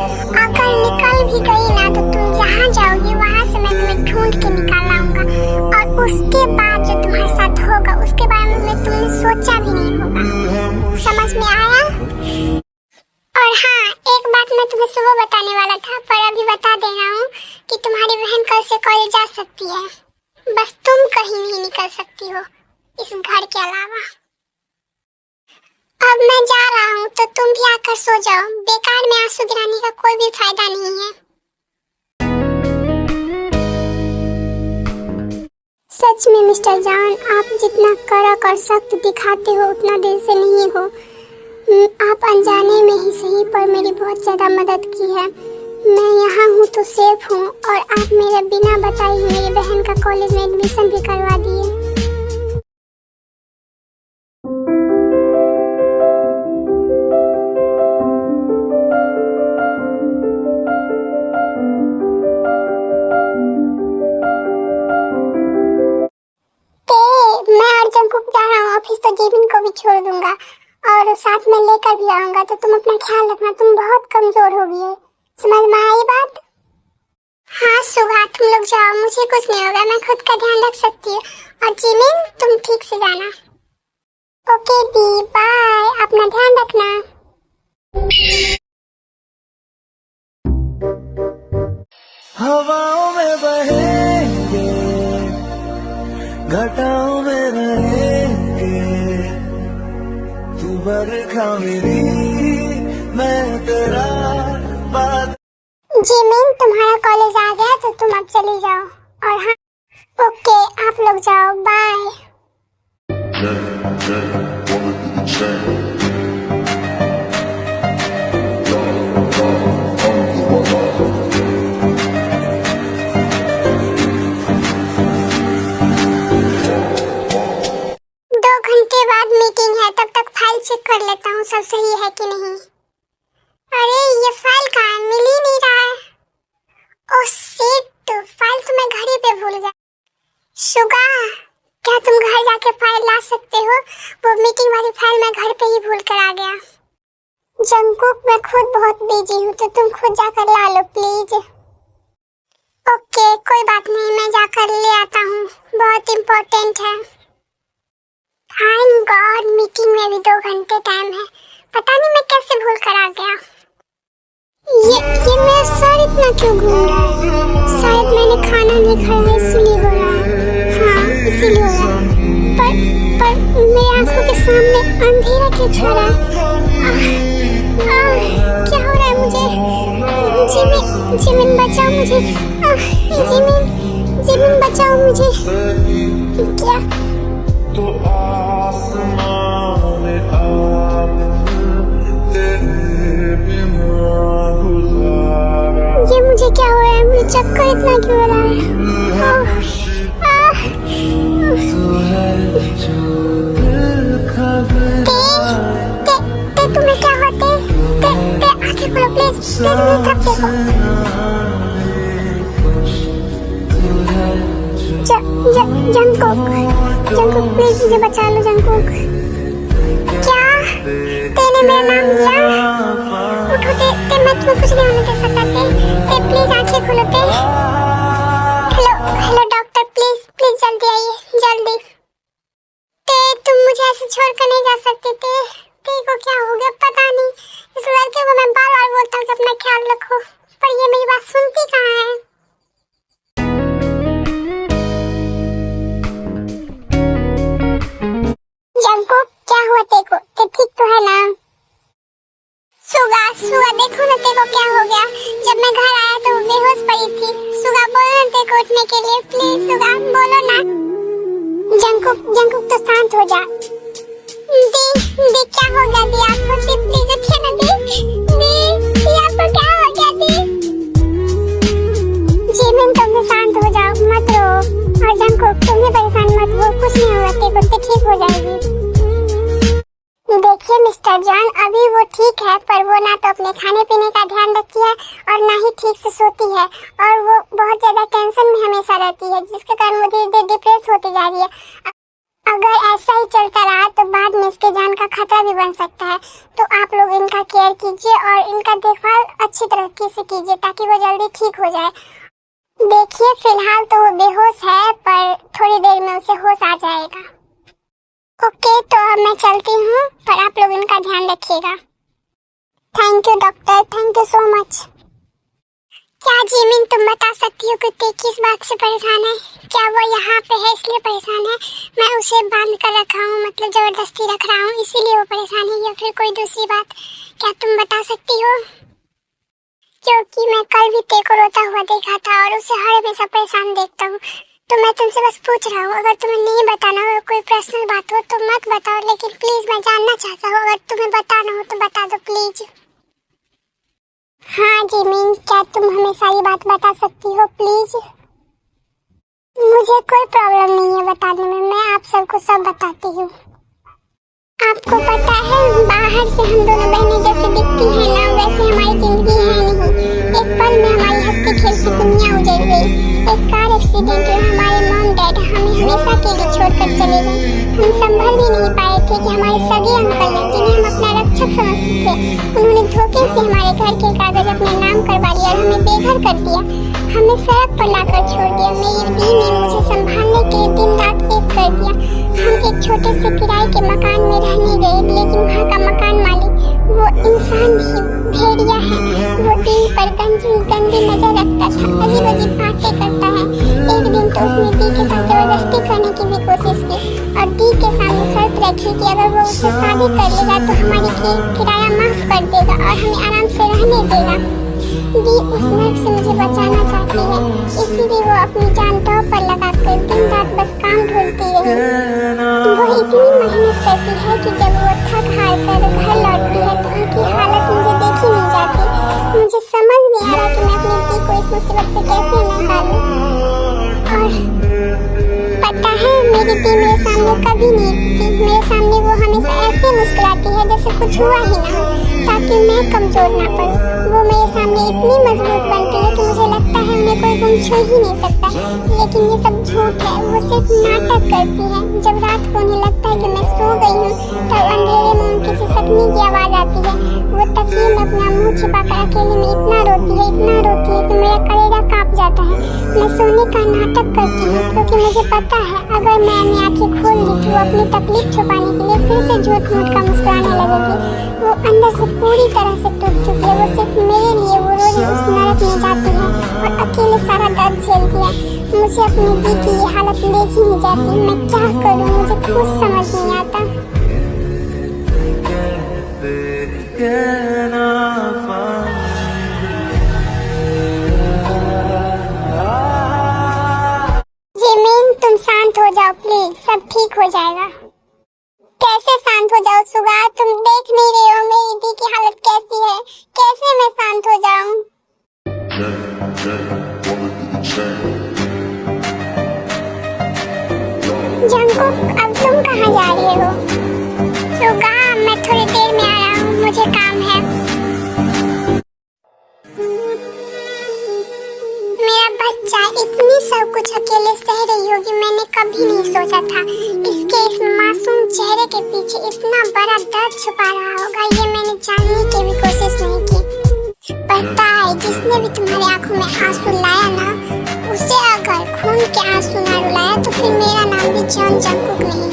अगर निकल भी गई ना तो तुम जहाँ जाओगी वहाँ से मैं तुम्हें ढूंढ के निकाल लाऊंगा, और उसके बाद जो तुम्हारे साथ होगा उसके बारे में तुमने सोचा भी नहीं होगा। समझ में आया? और हाँ, एक बात मैं तुम्हें सुबह बताने वाला था, पर अभी बता दे रहा हूँ कि तुम्हारी बहन कल से कॉलेज जा सकती है। बस तुम कहीं नहीं निकल सकती हो इस घर के अलावा। अब मैं जा रहा हूँ तो तुम भी आकर सो जाओ। बेकार में आंसू गिराने का कोई भी फायदा नहीं है। सच में मिस्टर जॉन, आप जितना कड़क और सख्त दिखाते हो उतना दिल से नहीं हो। आप अनजाने में ही सही पर मेरी बहुत ज़्यादा मदद की है। मैं यहाँ हूँ तो सेफ हूँ, और आप मेरे बिना बताए ही मेरी बहन का कॉलेज में एडमिशन भी करवा दिए। मैं और जंकुक जा रहा हूँ ऑफिस, तो जेबिन को भी छोड़ दूंगा और साथ में लेकर भी आऊंगा। तो तुम अपना ख्याल रखना, तुम बहुत कमजोर हो गई है। समझ में आई बात? हाँ सुगा, तुम लोग जाओ, मुझे कुछ नहीं होगा, मैं खुद का ध्यान रख सकती हूँ। और जिमिन, तुम ठीक से जाना। ओके दी, बाय, अपना ध्यान रखना। हवाओं में बहेंगे, घटाओं में रहेंगे, तू बरखा मेरी, मैं तेरा बात। जिमिन, तुम्हारा कॉलेज आ गया तो तुम अब चली जाओ। और हाँ, ओके, आप लोग जाओ, बाय। मीटिंग है, तब तक फाइल चेक कर लेता हूँ सब सही है कि नहीं। अरे ये फाइल कहाँ है? मिल ही नहीं रहा है। ओह शिट, फाइल तो मैं घर ही पे भूल गया। सुगा, क्या तुम घर जाके फाइल ला सकते हो? वो मीटिंग वाली फाइल मैं घर पे ही भूल कर आ गया। जंकुक, मैं खुद बहुत बिजी हूँ तो तुम खुद जाकर ला लो प्लीज। ओके, कोई बात नहीं, मैं जाकर ले आता हूँ, बहुत इम्पोर्टेंट है। थैंक गॉड, मीटिंग में भी 2 घंटे टाइम है। पता नहीं मैं कैसे भूल कर आ गया। ये मेरा सर इतना क्यों घूम रहा है? शायद मैंने खाना नहीं खाया है इसलिए हो रहा है। हाँ, इसीलिए हो रहा है। पर मेरी आंखों के सामने अंधेरा क्यों छा रहा है? क्या हो रहा है मुझे? जिमिन बचाओ मुझे। जिमिन बचाओ मुझे। क्या? तो आसमान में आप तेरे बिना गुजारा। ये मुझे क्या हो रहा है? मुझे चक्कर इतना क्यों हो रहा है? तुम्हें क्या होते? आंखें खोलो प्लीज, मेरी तरफ देखो। जंकुक प्लीज मुझे बचा लो। जंकुक, क्या तेने मेरा नाम लिया? उठो, मैं तुम्हें कुछ नहीं होने दे सकता। प्लीज आंखें खोलो। हेलो डॉक्टर, प्लीज जल्दी आइए, जल्दी। तुम मुझे ऐसे छोड़कर नहीं जा सकते थे। को क्या हो गया पता नहीं। इस लड़के को मैं बार-बार बोलता हूँ कि अपना ख्याल रखो, पर ये मेरी बात सुनती कहाँ है। जंकुक, क्या हुआ तेको? ते ठीक तो है ना? सुगा देखो ना तेको क्या हो गया। जब मैं घर आया तो वो बेहोश पड़ी थी। सुगा बोलो ना तेको उठने के लिए, प्लीज सुगा बोलो ना। जंकुक तो शांत हो जा। दी क्या हो गया? दी आपको प्लीज उठिए ना। दी आपको क्या हो गया? दी जिमिन तुम भी शांत हो जाओ, मत रो। और जंकुक तुम भी परेशान मत हो, कुछ नहीं होगा तेको, तो ठीक हो जाएगी। देखिए मिस्टर जान अभी वो ठीक है, पर वो ना तो अपने खाने पीने का ध्यान रखती है और ना ही ठीक से सोती है, और वो बहुत ज्यादा टेंशन में हमेशा रहती है, जिसके कारण वो धीरे धीरे डिप्रेस होती जा रही है। अगर ऐसा ही चलता रहा तो बाद में इसके जान का खतरा भी बन सकता है। तो आप लोग इनका केयर कीजिए और इनका देखभाल अच्छी तरीके से कीजिए ताकि वो जल्दी ठीक हो जाए। देखिए फिलहाल तो वो बेहोश है, पर थोड़ी देर में उसे होश आ जाएगा। ओके, तो अब मैं चलती हूँ, पर आप लोग इनका ध्यान रखिएगा। Thank you doctor, thank you so much. क्या जिमिन तुम बता सकती हो कि ते किस बात से परेशान है? क्या वो यहाँ पे है इसलिए परेशान है? मैं उसे बांध कर रखा हूँ, मतलब जबरदस्ती रख रहा हूँ, इसीलिए वो परेशान है, या फिर कोई दूसरी बात? क्या तुम बता सकती हो? क्योंकि मैं कल भी ते को रोता हुआ देखा था और उसे हर हमेशा परेशान देखता हूँ, तो मैं तुमसे बस पूछ रहा हूँ। अगर तुम्हें नहीं बताना हो, कोई पर्सनल बात हो तो मत बताओ, लेकिन प्लीज मैं जानना चाहता हूँ। अगर तुम्हें बताना हो तो बता दो प्लीज। हाँ जिमिन, क्या तुम हमें सारी बात बता सकती हो प्लीज? मुझे कोई प्रॉब्लम नहीं है बताने में, मैं आप सबको सब बताती हूँ। आपको पता है बाहर से हम दोनों बहनें जैसे दिखती हैं ना, वैसे हमारी जिंदगी है नहीं। एक पल में हमारी हंसती खेलती दुनिया उजड़ गई। एक कार एक्सीडेंट में हमारे मॉम डैड हमें हमेशा के लिए छोड़कर चले गए। हम संभल भी नहीं पाए थे कि हमारे सगे अंकल ने, जिन्हें हम अपना रक्षक समझते थे, उन्होंने धोखे से हमारे घर के कागज अपने नाम करवा लिया और हमें बेघर कर दिया। हमें सड़क पर लाकर छोड़ दिया। मेरी दी ने मुझे संभालने के लिए दिन रात एक कर दिया। हम एक छोटे से किराए के मकान में रहने गए, लेकिन वहाँ का मकान मालिक वो इंसान नहीं, भेड़िया है। वो दिन पर गंदी नजर रखता था, अजीब अजीब बातें करता है। एक दिन तो उसने दी के साथ जबरदस्ती करने की भी कोशिश की और दी के सामने शर्त रखी कि अगर वो उससे शादी कर लेगा तो हमारी किराया माफ कर देगा और हमें आराम से रहने देगा। दी उस नर्क से मुझे बचाना चाहती है, इसीलिए वो अपनी जान दांव पर लगाकर दिन रात बस काम ढूंढती रही। वो इतनी मेहनत करती है कि जब वो थक हार कर घर लौटती है तो उनकी हालत मुझे देखी नहीं जाती। मुझे समझ नहीं आ रहा कि मैं अपनी दी को इस मुसीबत से कैसे निकालूं। और पता है मेरी दी मेरे सामने कभी नहीं थी। मेरे सामने वो हमेशा ऐसे मुस्कुराती है जैसे कुछ हुआ ही ना हो, ताकि मैं कमजोर ना पड़ूं। वो मेरे सामने इतनी मजबूत बनती है कि मुझे लगता है उन्हें कोई गुम छू ही नहीं सकता। लेकिन ये सब झूठ है, वो सिर्फ नाटक करती है। जब रात को उन्हें लगता है कि मैं सो गई हूँ, तब अंधेरे में उनकी सिसकने की आवाज आती है। वो तकिए में अपना मुंह छिपाकर अकेले में इतना रोती है कि मेरा कलेजा कांप जाता है। मैं सोने का नाटक करती हूँ क्योंकि मुझे पता है अगर मैं अपनी आंखें खोल दी तो वो अपनी तकलीफ छुपाने के लिए फिर से झूठ मूठ का मुस्कुराने लगेगी। वो अंदर से पूरी तरह से टूट चुकी है। वो सिर्फ मेरे लिए वो रोज उस नरक में जाती है और अकेले सारा दर्द झेलती है। मुझे अपनी दी की ये हालत देख ही नहीं जाती। मैं क्या करूँ, मुझे कुछ समझ नहीं आता। जिमिन तुम शांत हो जाओ प्लीज, सब ठीक हो जाएगा। कैसे शांत हो जाओ सुगा? तुम देख नहीं रहे हो मेरी दी की हालत कैसी है? कैसे मैं शांत हो जाऊं? जंकुक अब तुम कहाँ जा रहे हो? सुगा मैं थोड़ी देर में आ रहा हूँ, मुझे काम है। मेरा बच्चा इतनी सब कुछ अकेले सह रही होगी, मैंने कभी नहीं सोचा था। इसके इस मासूम चेहरे के पीछे इतना बड़ा दर्द छुपा रहा होगा, ये मैंने जानने की भी कोशिश नहीं की। पता है जिसने भी तुम्हारी आंखों में आंसू लाया ना, उसे अगर खून के आंसू ना रुलाया तो फिर मेरा नाम भी जॉन जंकुक नहीं।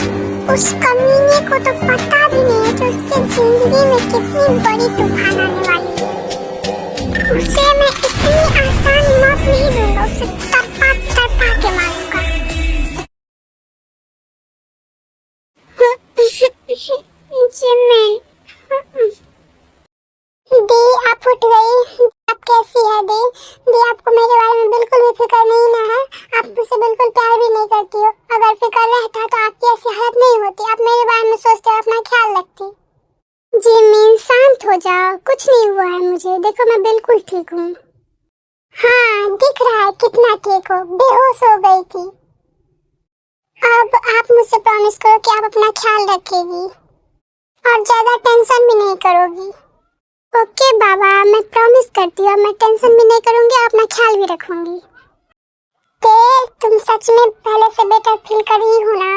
उस कमीने को तो पता भी नहीं है कि उसकी जिंदगी में कितनी बड़ी तूफान आने वाली है। उसे मैं इतनी आसान मौत नहीं दूंगा, उसे तड़पा तड़पा के मारूंगा। जिमिन दी आप उठ गई? आप कैसी है दी? दी आपको मेरे बारे में बिल्कुल भी फिक्र नहीं ना है? आप मुझसे बिल्कुल प्यार भी नहीं करती हो। अगर फिक्र रहता तो आपकी ऐसी हालत नहीं होती। आप मेरे बारे में सोचते और अपना ख्याल रखती। जिमिन शांत हो जाओ, कुछ नहीं हुआ है मुझे। देखो मैं बिल्कुल ठीक हूँ। हाँ दिख रहा है कितना ठीक हो, बेहोश हो गई थी। अब आप मुझसे प्रॉमिस करो कि आप अपना ख्याल रखेगी। और ज्यादा टेंशन भी नहीं करोगी। ओके बाबा, मैं प्रॉमिस करती हूँ मैं टेंशन भी नहीं करूंगी और अपना ख्याल भी रखूंगी। ते तुम सच में पहले से बेटर फील कर रही हो ना?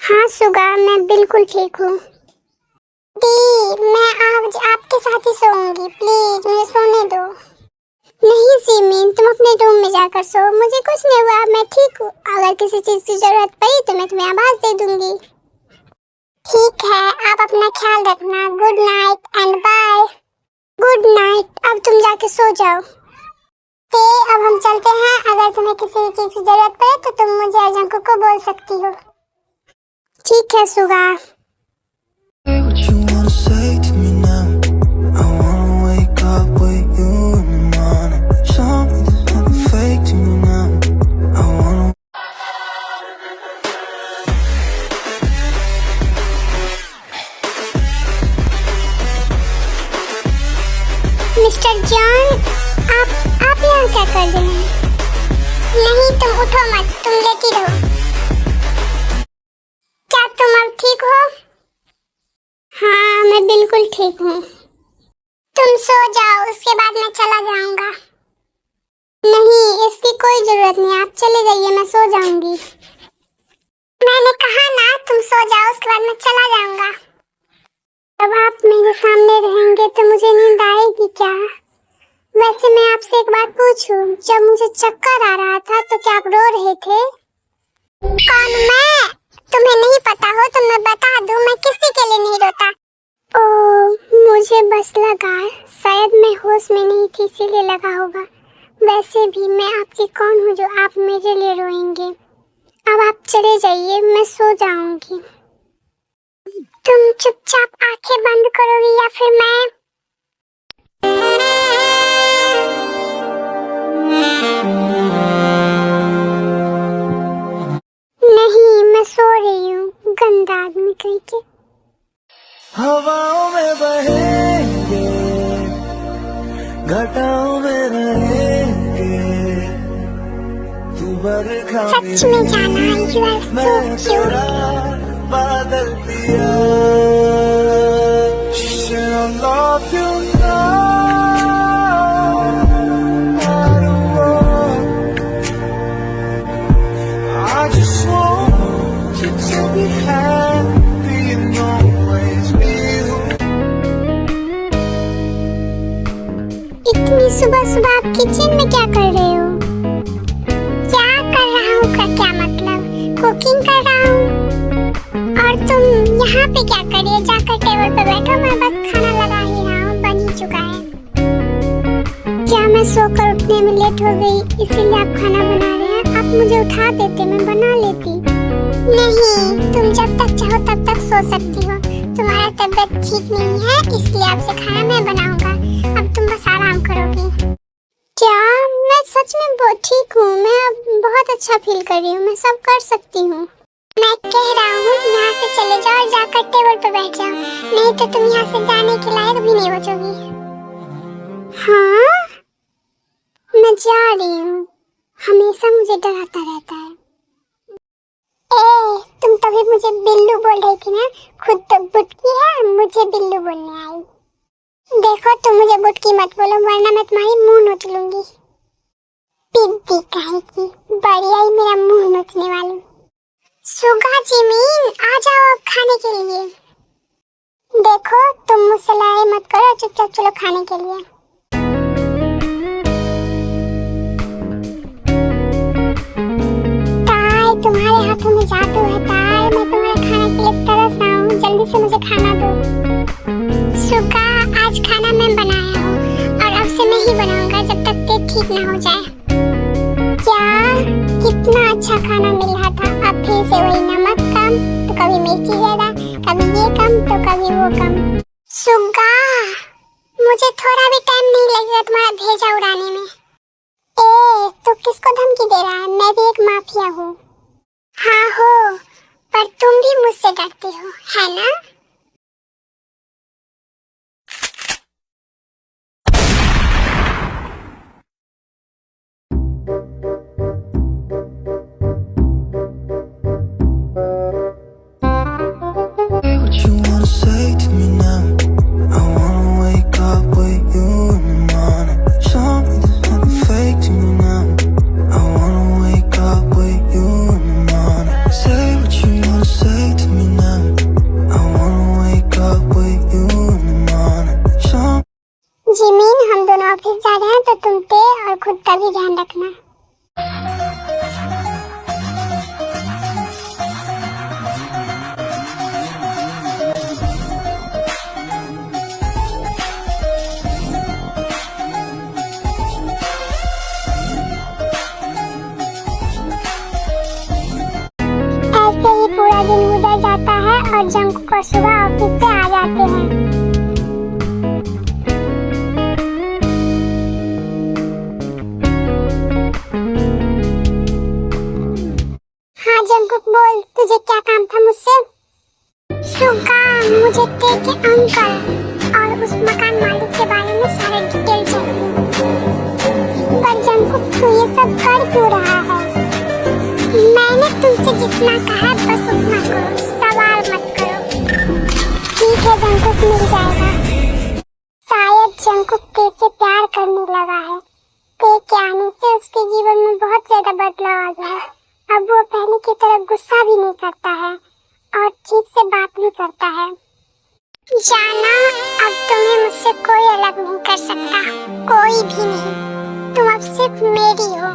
हाँ सुगा, मैं बिल्कुल ठीक हूँ। दी, मैं आज आपके साथ ही सोऊंगी, प्लीज मुझे सोने दो। नहीं सिमिन, तुम अपने रूम में जाकर सो, मुझे कुछ नहीं हुआ, मैं ठीक हूँ। अगर किसी चीज की जरूरत पड़ी तो मैं तुम्हें आवाज दे दूंगी। ठीक है, आप अपना ख्याल रखना। Good night and bye. Good night, अब तुम जाके सो जाओ। ते अब हम चलते हैं, अगर तुम्हें किसी चीज की जरूरत पड़े तो तुम मुझे अर्जंकु को बोल सकती हो। ठीक है सुगा। What you wanna say to me now? I wanna wake up with you in the morning. Show me there's nothing fake to me now. I wanna. Mister John, आप यहाँ क्या कर रहे हैं? नहीं, तुम उठो मत, तुम लेटी रहो। क्या तुम अब ठीक हो? हाँ, मैं बिल्कुल ठीक हूँ। तुम सो जाओ, उसके बाद मैं चला जाऊंगा। नहीं, इसकी कोई जरूरत नहीं, आप चले जाइए, मैं सो जाऊंगी। मैंने कहा ना, तुम सो जाओ, उसके बाद मैं चला जाऊंगा। अब आप मेरे सामने रहेंगे तो मुझे नींद आएगी क्या? वैसे मैं आपसे एक बात पूछूं, जब मुझे चक्कर आ रहा था तो क्या आप रो रहे थे? कौन मैं? तुम्हें नहीं पता हो तो मैं बता दूं, मैं किसी के लिए नहीं रोता। ओह, मुझे बस लगा शायद मैं होश में नहीं थी इसीलिए लगा होगा। वैसे भी मैं आपकी कौन हूँ जो आप मेरे लिए रोएंगे। अब आप चले जाइए, मैं सो जाऊंगी। तुम चुपचाप आंखें बंद करोगी या फिर मैं? नहीं, मैं सो रही हूँ, गंदा आदमी कहीं के। हवाओं में बहेंगे, घटाओं में रहेंगे, तू बरखा सच में जाना, you are so मैं cute। तेरा बादल पिया। She said I love you now. I just want you to be happy and always be who. इतनी सुबह सुबह आप किचन में क्या कर रहे हो? क्या कर रहा हूँ का क्या मतलब? कुकिंग कर रहा हूँ। और तुम यहाँ पे क्या कर रही हो? जाकर टेबल पे बैठो, मैं बस खाना लगा ही रहा हूँ, बन ही चुका है। क्या मैं सोकर उठने में लेट हो गई इसीलिए आप खाना बना रहे हैं? आप मुझे उठा देते, मैं बना लेती। नहीं, तुम जब तक चाहो तब तक सो सकती हो। तुम्हारा तबीयत ठीक नहीं है इसलिए आपसे खाना मैं बनाऊंगा। अब तुम बस आराम करोगी। क्या मैं सच में बहुत ठीक हूँ? मैं अब बहुत अच्छा फील कर रही हूँ, मैं सब कर सकती हूँ। मैं कह रहा हूँ यहाँ से चले जाओ और जाकर टेबल पर बैठ जाओ, नहीं तो तुम यहाँ से जाने के लायक भी नहीं बचोगी। हाँ, मैं जा रही हूँ, हमेशा मुझे डराता रहता है। ए, तुम तभी मुझे बिल्लू बोल रही थी ना? खुद तो बुटकी है, मुझे बिल्लू बोलने आई। देखो तुम मुझे बुटकी मत बोलो वरना मैं तुम्हारी मुंह नोच लूंगी। पिद्दी कहेगी, बड़ी आई मेरा मुंह नोचने वाली। सुगा जिमीन, आ जाओ अब खाने के लिए। देखो तुम मुझसे लड़ाई मत करो, चुपचाप चलो खाने के लिए। ताई, तुम्हारे हाथों में जादू है ताई, मैं तुम्हारे खाने के लिए तरस रहा हूँ, जल्दी से मुझे खाना दो। सुगा, आज खाना मैं बनाया हूँ और अब से मैं ही बनाऊंगा जब तक पेट ठीक ना हो जाए। क्या कितना अच्छा खाना मिल रहा था, अब फिर से वही नमक कम तो कभी मिर्ची ज्यादा, कभी ये कम तो कभी वो कम। सुगा, मुझे थोड़ा भी टाइम नहीं लगेगा तुम्हारा भेजा उड़ाने में। ए, तू किसको धमकी दे रहा है? मैं भी एक माफिया हूँ। हाँ हो, पर तुम भी मुझसे डरती हो, है ना? What you wanna say office जा रहे हैं तो तुम पे और खुद का भी ध्यान रखना। ऐसे ही पूरा दिन गुजर जाता है और जंकुक और सुबह ऑफिस से आ जाते हैं। हाँ जंकुक बोल, तुझे क्या काम था मुझसे? सुगा, मुझे तेरे अंकल और उस मकान मालिक के बारे में सारे डिटेल चाहिए। पर जंकुक तू ये सब कर क्यों रहा है? मैंने तुमसे जितना कहा बस उतना करो, सवाल मत करो। ठीक है जंकुक, मिल जाएगा। शायद जंकुक तेरे प्यार करने लगा है। तेरे के आने से उसके जीवन में बहुत ज्यादा बदलाव आ गया है। अब वो पहले की तरह गुस्सा भी नहीं करता है और ठीक से बात भी करता है। जाना, अब तुम्हें मुझसे कोई अलग नहीं कर सकता, कोई भी नहीं। तुम अब सिर्फ मेरी हो।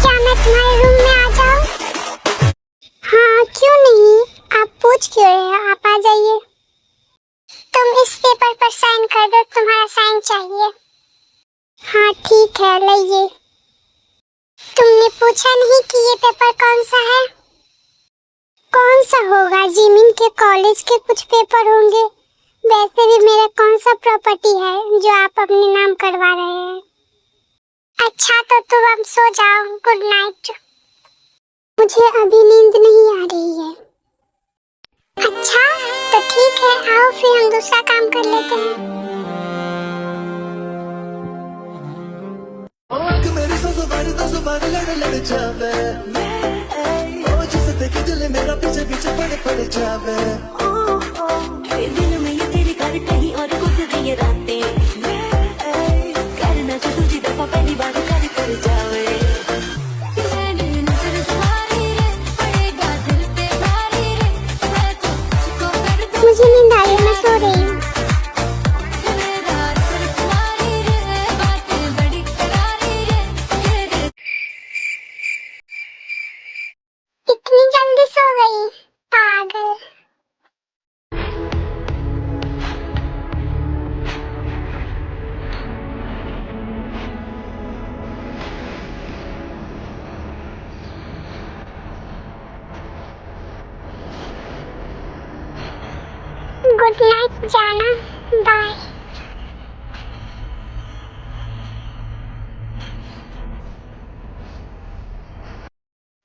क्या मैं तुम्हारे रूम में आ जाऊं? हाँ क्यों नहीं, आप पूछ क्यों रहे हो? आप आ जाइए। तुम इस पेपर पर साइन कर दो, तुम्हारा साइन चाहिए। हाँ ठीक है, लाइए। तुमने पूछा नहीं कि ये पेपर कौन सा है? कौन सा होगा? जिमिन के कॉलेज के कुछ पेपर होंगे। वैसे भी मेरा कौन सा प्रॉपर्टी है जो आप अपने नाम करवा रहे हैं? अच्छा तो तुम अब सो जाओ, गुड नाइट। मुझे अभी नींद नहीं आ रही है। अच्छा तो ठीक है, आओ फिर हम दूसरा काम कर लेते हैं। लड़ जावे ओ जिसे देखे दिल मेरा पीछे पीछे पड़ जावे। दिल में ये तेरी कर कहीं और गुजरी ये रातें, करना जो तुझी दफा पहली बार कर जावे। मुझे नींद आ रही है, मैं सो रही हूँ। इतनी जल्दी सो गई, पागल। गुड नाइट जाना, बाय।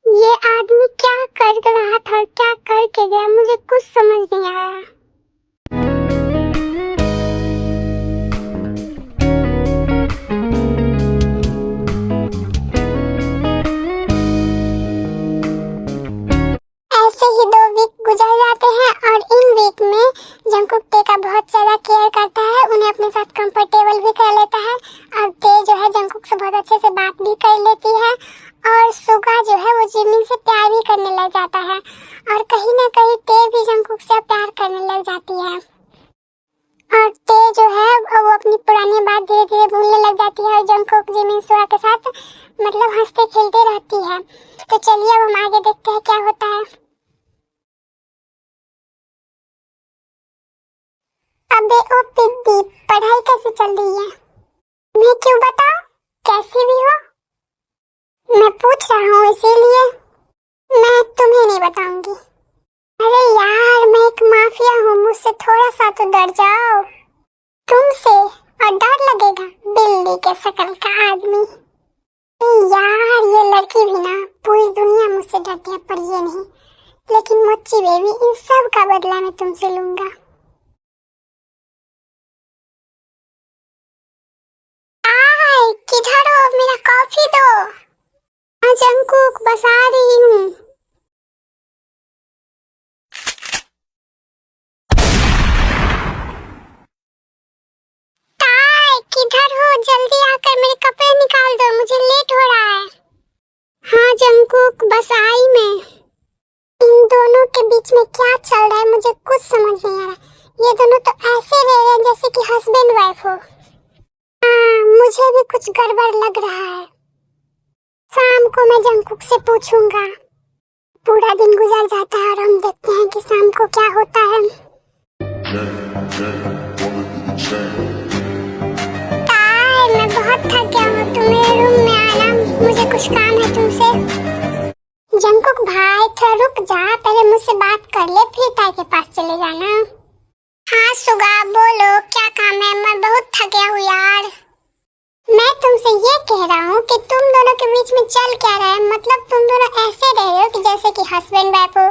ये आदमी क्या कर रहा था, क्या करके गया, मुझे कुछ समझ नहीं आया। ऐसे ही 2 वीक गुजर जाते हैं और इन वीक में जंकुक ते का बहुत ज्यादा केयर करता है, उन्हें अपने साथ कंफर्टेबल भी कर लेता है और ते जो है जंकुक से बहुत अच्छे से बात भी कर लेती है और सुगा जो है वो जिमिन से प्यार भी करने लग जाता है और कहीं ना कहीं ते भी जंकुक से प्यार करने लग जाती है और ते जो है वो अपनी पुरानी बात धीरे धीरे भूलने लग जाती है और जंकुक जिमिन सुगा के साथ मतलब हंसते खेलते रहती है। तो चलिए अब हम आगे देखते हैं क्या होता है। अबे ओ पिद्दी, पढ़ाई कैसे चल रही है? मैं क्यों बताऊं, कैसी भी हो? मैं पूछ रहा हूँ इसीलिए। मैं तुम्हें नहीं बताऊंगी। अरे यार मैं एक माफिया हूँ, मुझसे थोड़ा सा तो डर जाओ। तुमसे और डर लगेगा, बिल्ली के शक्ल का आदमी। यार ये लड़की भी ना, पूरी दुनिया मुझसे डरती है पर ये नहीं। लेकिन मोची बेबी, इन सब का बदला मैं तुमसे लूंगा। किधर हो, मेरा कॉफी दो। हाँ जंकुक, बस आ रही हूँ। ताई किधर हो, जल्दी आकर मेरे कपड़े निकाल मुझे लेट हो रहा है। हाँ जंकुक, बस आई मैं। इन दोनों के बीच में क्या चल रहा है मुझे कुछ समझ नहीं आ रहा। ये दोनों तो ऐसे रह रहे हैं जैसे कि हस्बैंड वाइफ हो। हाँ, मुझे भी कुछ गड़बड़ लग रहा है। शाम को मैं जंकुक से पूछूंगा। पूरा दिन गुजर जाता है और हम देखते हैं कि शाम को क्या होता है। ताई, मैं बहुत थक गया हूँ, तुम मेरे रूम में आना, मुझे कुछ काम है तुमसे। जंकुक भाई थोड़ा रुक जा, पहले मुझसे बात कर ले फिर ताई के पास चले जाना। हाँ सुगा, बोलो क्या काम है? मैं बहुत थक गया हूँ यार। मैं तुमसे ये कह रहा हूँ कि तुम दोनों के बीच में चल क्या रहा है? मतलब तुम दोनों ऐसे रह रहे हो कि जैसे कि हस्बैंड वाइफ हो।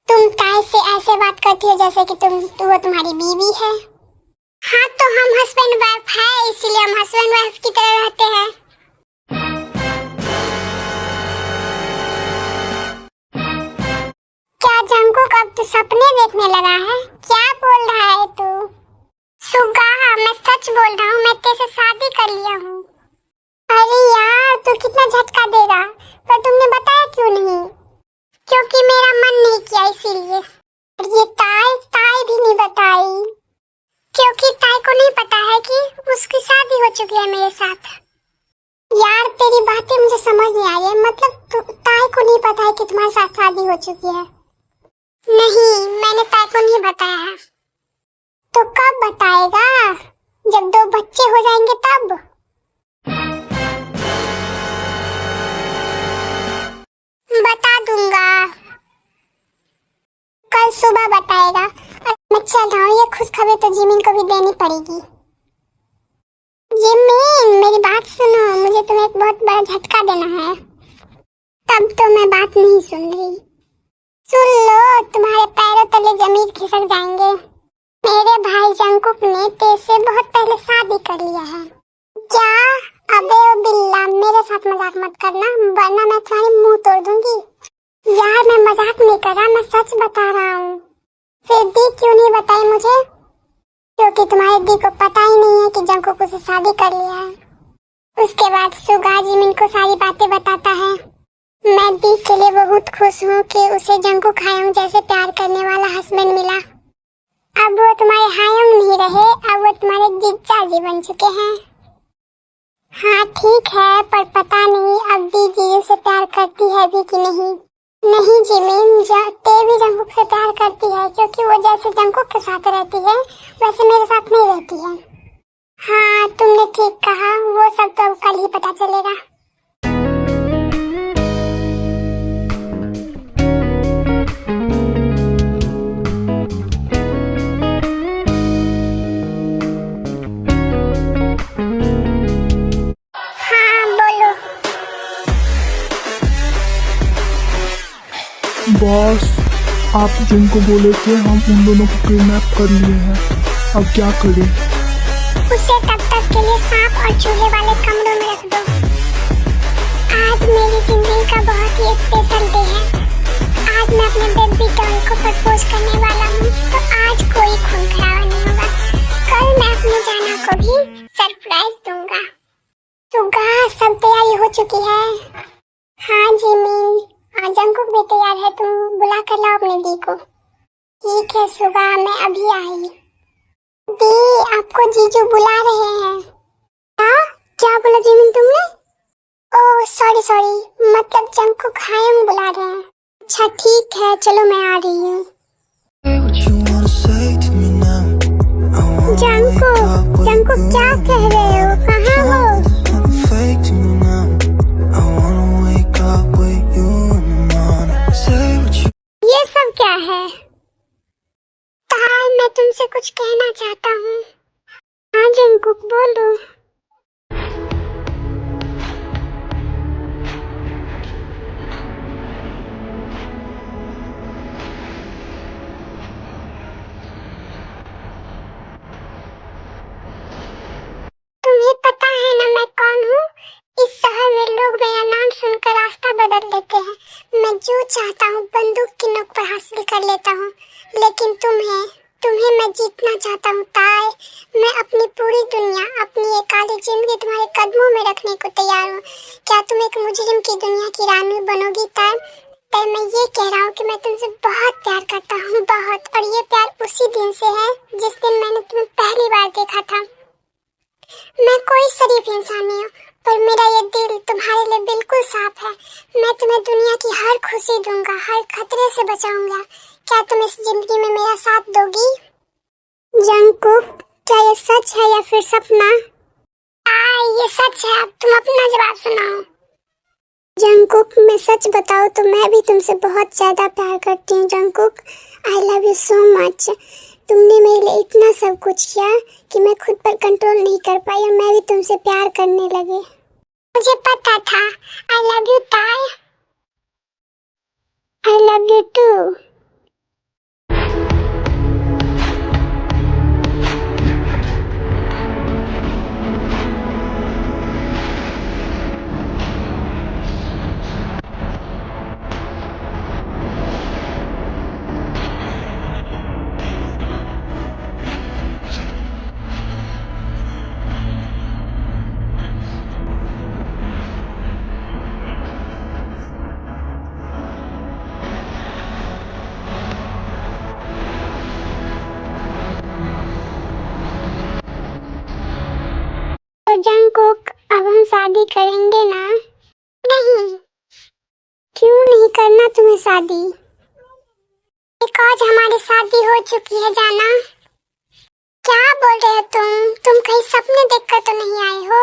तुम ताई से ऐसे बात करती हो जैसे कि वो तुम्हारी बीवी है। हाँ तो हम हस्बैंड वाइफ है, इसीलिए हम हस्बैंड वाइफ की तरह रहते हैं। क्या जंकुक अब तू सपने देखने लगा है? क्या बोल रहा है तू? सुगा, मैं सच बोल रहा हूँ, मैं तेरे से शादी कर लिया हूँ। अरे यार तू कितना झटका देगा, पर तुमने बताया क्यों नहीं? क्योंकि मेरा मन नहीं किया इसीलिए। ये ताई भी नहीं बताई, क्योंकि ताई को नहीं पता है कि उसकी शादी हो चुकी है मेरे साथ। यार तेरी बातें मुझे समझ नहीं आ रही है, मतलब ताई को नहीं पता है कि तुम्हारे साथ शादी हो चुकी है। नहीं, मैंने ताई को नहीं बताया है। तो कब बताएगा? जब 2 बच्चे हो जाएंगे तब। बता दूंगा, कल सुबह बताएगा। मैं चल रहा हूँ, ये खुशखबरी तो जिमिन को भी देनी पड़ेगी। जिमिन मेरी बात सुनो, मुझे तुम्हें एक बहुत बड़ा झटका देना है। तब तो मैं बात नहीं सुन रही। सुन लो, तुम्हारे पैरों तले जमीन खिसक जाएंगे। मेरे भाई जंकुक ने तेरे से बहुत पहले शादी कर लिया है। क्या? अबे ओ बिल्ला, मेरे साथ मजाक मत करना वरना मैं तुम्हारी मुंह तोड़ दूंगी। यार मैं मजाक नहीं कर रहा, मैं सच बता रहा हूँ। फिर दी क्यों नहीं बताई मुझे? क्योंकि तुम्हारे दी को पता ही नहीं है कि जंकुक उसे शादी कर लिया है। उसके बाद सुगा जिमिन को सारी बातें बताता है। मैं दी के लिए बहुत खुश हूँ कि उसे जंकुक हायोंग जैसे प्यार करने वाला हस्बैंड मिला। अब वो तुम्हारे हायोंग नहीं रहे, अब वो तुम्हारे जीजा जी बन चुके हैं। हाँ ठीक है, पर पता नहीं अब दी जीजू से प्यार करती है भी कि नहीं। नहीं जिमिन, ते भी जंकुक से प्यार करती है, क्योंकि वो जैसे जंकुक के साथ रहती है वैसे मेरे साथ नहीं रहती है। हाँ तुमने ठीक कहा, वो सब तो अब कल ही पता चलेगा। बॉस, आप जिनको बोले थे हम उन दोनों को किडनैप कर लिए हैं, अब क्या करें? उसे तब तक के लिए सांप और चूहे वाले कमरों में रख दो। आज मेरी जिंदगी का बहुत ही स्पेशल डे है। आज मैं अपने बेबी डॉल को प्रपोज करने वाला हूँ, तो आज कोई खून खराबा नहीं होगा। कल मैं अपनी जाना को भी सरप्राइज दूंगा। सुगा, सब तैयारी हो चुकी है? हाँ जिमिन, जंकुक भी तैयार है, तुम बुला कर लाओ अपने दी को। ठीक है सुगा, मैं अभी आई। दी, आपको जीजू बुला रहे हैं। हाँ? क्या बोला जिमिन तुमने? ओह सॉरी, मतलब जंकुक हायोंग बुला रहे हैं। अच्छा ठीक है, चलो मैं आ रही हूँ। जंकुक क्या कह रहे हो? कहाँ हो? ये सब क्या है? ताई, मैं तुमसे कुछ कहना चाहता हूँ। हाँ जंकुक बोलो। तुम्हें पता है ना मैं कौन हूँ? इस शहर में लोग मेरा नाम सुनकर रास्ता बदल लेते हैं। मैं जो चाहता हूँ बंदूक की नोक पर हासिल कर लेता हूँ, लेकिन तुम्हें मैं जीतना चाहता हूँ ताई। मैं अपनी पूरी दुनिया अपनी एक तुम्हारी जिंदगी तुम्हारे कदमों में रखने को तैयार हूँ। क्या तुम एक मुजरिम की दुनिया की रानी बनोगी तब? मैं ये कह रहा हूँ कि मैं तुमसे बहुत प्यार करता हूँ, बहुत। और ये प्यार उसी दिन से है जिस दिन मैंने तुम्हें पहली बार देखा था। मैं कोई शरीफ इंसान नहीं हूँ, पर मेरा ये दिल तुम्हारे लिए बिल्कुल साफ है। मैं तुम्हें दुनिया की हर खुशी दूंगा, हर खतरे से बचाऊंगा। क्या तुम इस जिंदगी में मेरा साथ दोगी? जंगकुक, क्या ये सच है या फिर सपना? ये सच है। अब तुम अपना जवाब सुनाओ। जंगकुक, मैं सच बताऊं तो मैं भी तुमसे बहुत ज्यादा प्यार करती हूँ Jungkook. I love you so much. तुमने मेरे लिए इतना सब कुछ किया कि मैं खुद पर कंट्रोल नहीं कर पाई और मैं भी तुमसे प्यार करने लगी। मुझे पता था। आई love you Tae. I love you too. तो जंगकुक, अब हम शादी करेंगे ना? नहीं। क्यों नहीं करना तुम्हें शादी? एक आज हमारी शादी हो चुकी है जाना। क्या बोल रहे हो तुम कहीं सपने देखकर तो नहीं आए हो?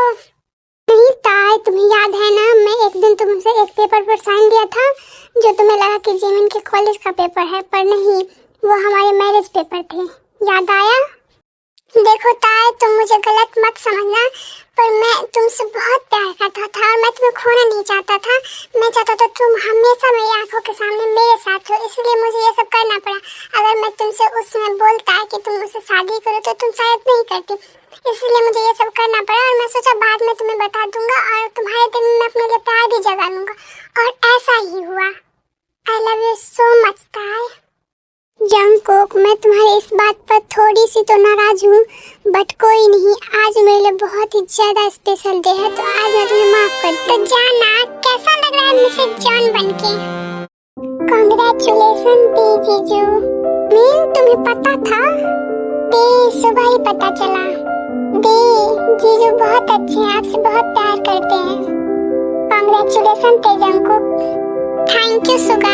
नहीं ताई, तुम्हें याद है ना, मैं एक दिन तुमसे एक पेपर पर साइन दिया था जो तुम्हें लगा कि जेमिन के कॉलेज का पेपर है, पर नहीं, वो हमारे मैरिज पेपर थे। याद आया? देखो ताई, तुम मुझे गलत मत समझना, पर मैं तुमसे बहुत प्यार करता था और मैं तुम्हें खोना नहीं चाहता था। मैं चाहता था तुम हमेशा मेरी आंखों के सामने मेरे साथ हो, इसलिए मुझे ये सब करना पड़ा। अगर मैं तुमसे उस समय बोलता कि तुम मुझसे शादी करो तो तुम शायद नहीं करती, इसलिए मुझे ये सब करना पड़ा। और मैं सोचा बाद में तुम्हें बता दूंगा और तुम्हारे दिल में अपने लिए प्यार भी जगा लूंगा, और ऐसा ही हुआ। आई लव यू सो मच ताई। जंगकुक, मैं तुम्हारी इस बात पर थोड़ी सी तो नाराज हूँ, बट कोई नहीं, आज मेरे लिए बहुत ही ज्यादा स्पेशल डे है, तो आज मैं तुम्हें माफ कर। तो जाना, कैसा लग रहा है मिसेस जॉन बनके? कांग्रेचुलेशन दी जीजू। मीन, तुम्हें पता था? दी, सुबह ही पता चला। दी, जीजू बहुत अच्छे हैं, आपसे बहुत प्यार करते हैं। कांग्रेचुलेशन थे Jungkook. Thank you Suga.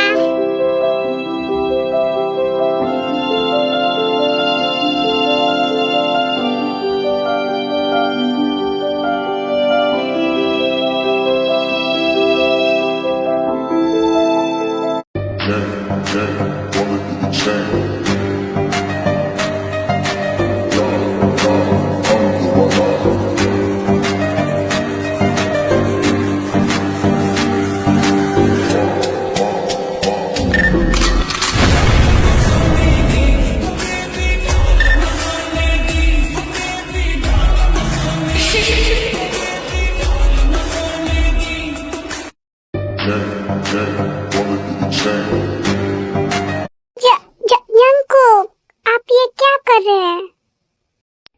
Jungkook, आप ये क्या कर रहे हैं?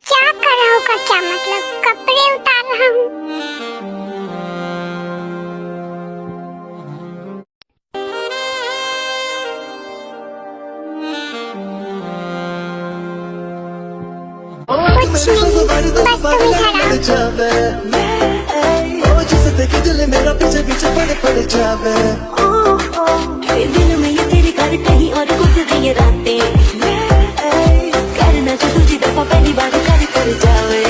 क्या कर रहा हूँ का क्या मतलब? कपड़े उतार रहा हूँ। कुछ नहीं, बस तुम इधर आओ। जिसे देखे दिल मेरा पीछे पीछे पड़ जावे। दिल में ये तेरे घर कहीं और गुजर गई ये रातें, करना जो तुझी दफा पहली बार कर जावे।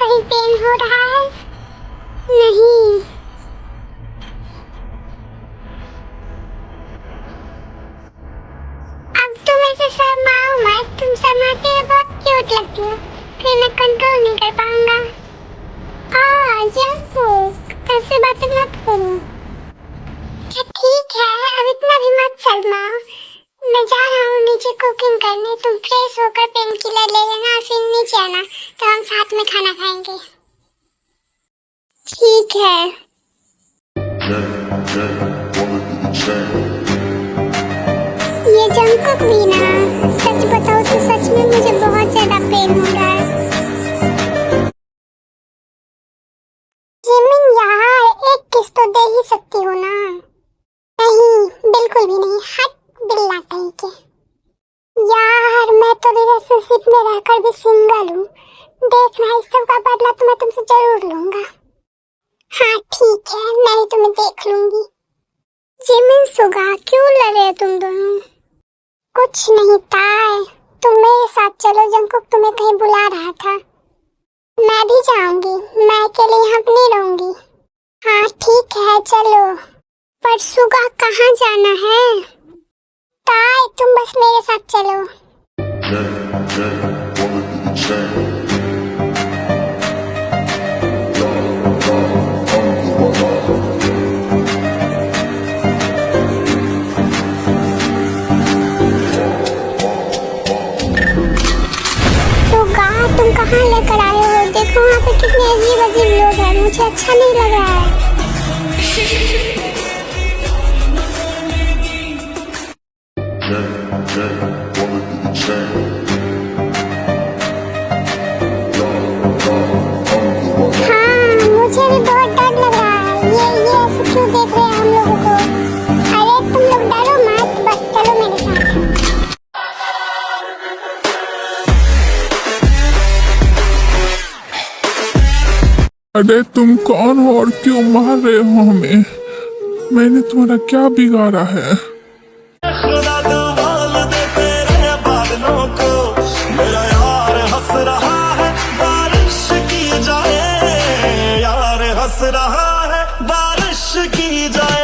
कहीं पेन हो रहा है? नहीं। अब तुम ऐसे शर्माओ मत, तुम शर्माते हो बहुत क्यूट लगती हो, फिर मैं कंट्रोल नहीं कर पाऊंगा। ऐसे बातें मत करो। अच्छा ठीक है, अब इतना भी मत शर्माओ। मैं जा रहा हूँ नीचे कुकिंग करने, तुम फ्रेश होकर पेन किलर ले लेना, फिर नीचे आना तो हम साथ में खाना खाएंगे। ठीक है। ये जंगकुक भी ना, सच बताओ तो सच में मुझे बहुत ज्यादा पेन हो रहा है। जिमिन यार, एक किस तो दे ही सकती हो ना। नहीं, बिल्कुल भी नहीं, हट बिल्ला कहीं के। यार मैं तो रिलेशनशिप में रहकर भी सिंगल हूँ, देखना इस सब का बदला तो मैं तुमसे जरूर लूंगा। हाँ ठीक है, मैं ही तुम्हें देख लूंगी। जिमिन सुगा, क्यों लड़ रहे तुम दोनों? कुछ नहीं ताए, तुम मेरे साथ चलो, जंगकुक तुम्हें कहीं बुला रहा था। मैं भी जाऊंगी, मैं अकेले यहाँ नहीं रहूंगी। हाँ ठीक है चलो, पर सुगा कहाँ जाना है? ताए तुम बस मेरे साथ चलो। तुम कहाँ लेकर आए हो? देखो वहाँ पे कितने अजीब अजीब लोग हैं, मुझे अच्छा नहीं लग रहा है। हाँ मुझे भी बहुत डर लग रहा है, ये ऐसे क्यों देख रहे हैं हम लोगों को? अरे तुम लोग डरो मत, बस चलो मेरे साथ। अरे तुम कौन हो और क्यों मार रहे हो हमें? मैंने तुम्हारा क्या बिगाड़ा है? खुदा तो बोल दे तेरे बादलों को, मेरा यार हंस रहा है बारिश की जाए, यार हंस रहा है बारिश की जाए।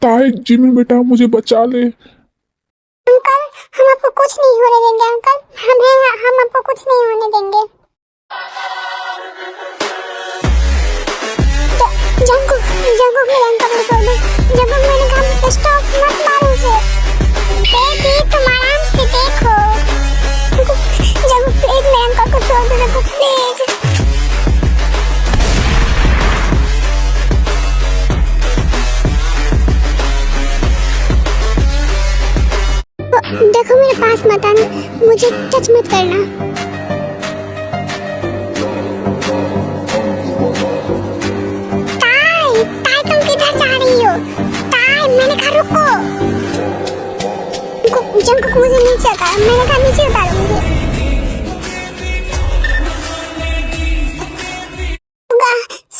ताए जिमिन बेटा मुझे बचा ले। अंकल हम आपको कुछ नहीं होने देंगे, अंकल हम आपको कुछ नहीं होने देंगे। जंगकुक मेरे अंकल को छोड़ दो, जंगकुक मैंने कहा स्टॉप, मत मारो उसे। बेबी तुम आराम से देखो। जंगकुक प्लीज मेरे अंकल को छोड़ दो, जंगकुक प्लीज। देखो मेरे पास मत आना, मुझे टच मत करना। ताई तुम किधर जा रही हो? ताई मैंने कहा रुको। जंगकुक मुझे नीचे उतारो, मैंने कहा नीचे उतारो मुझे।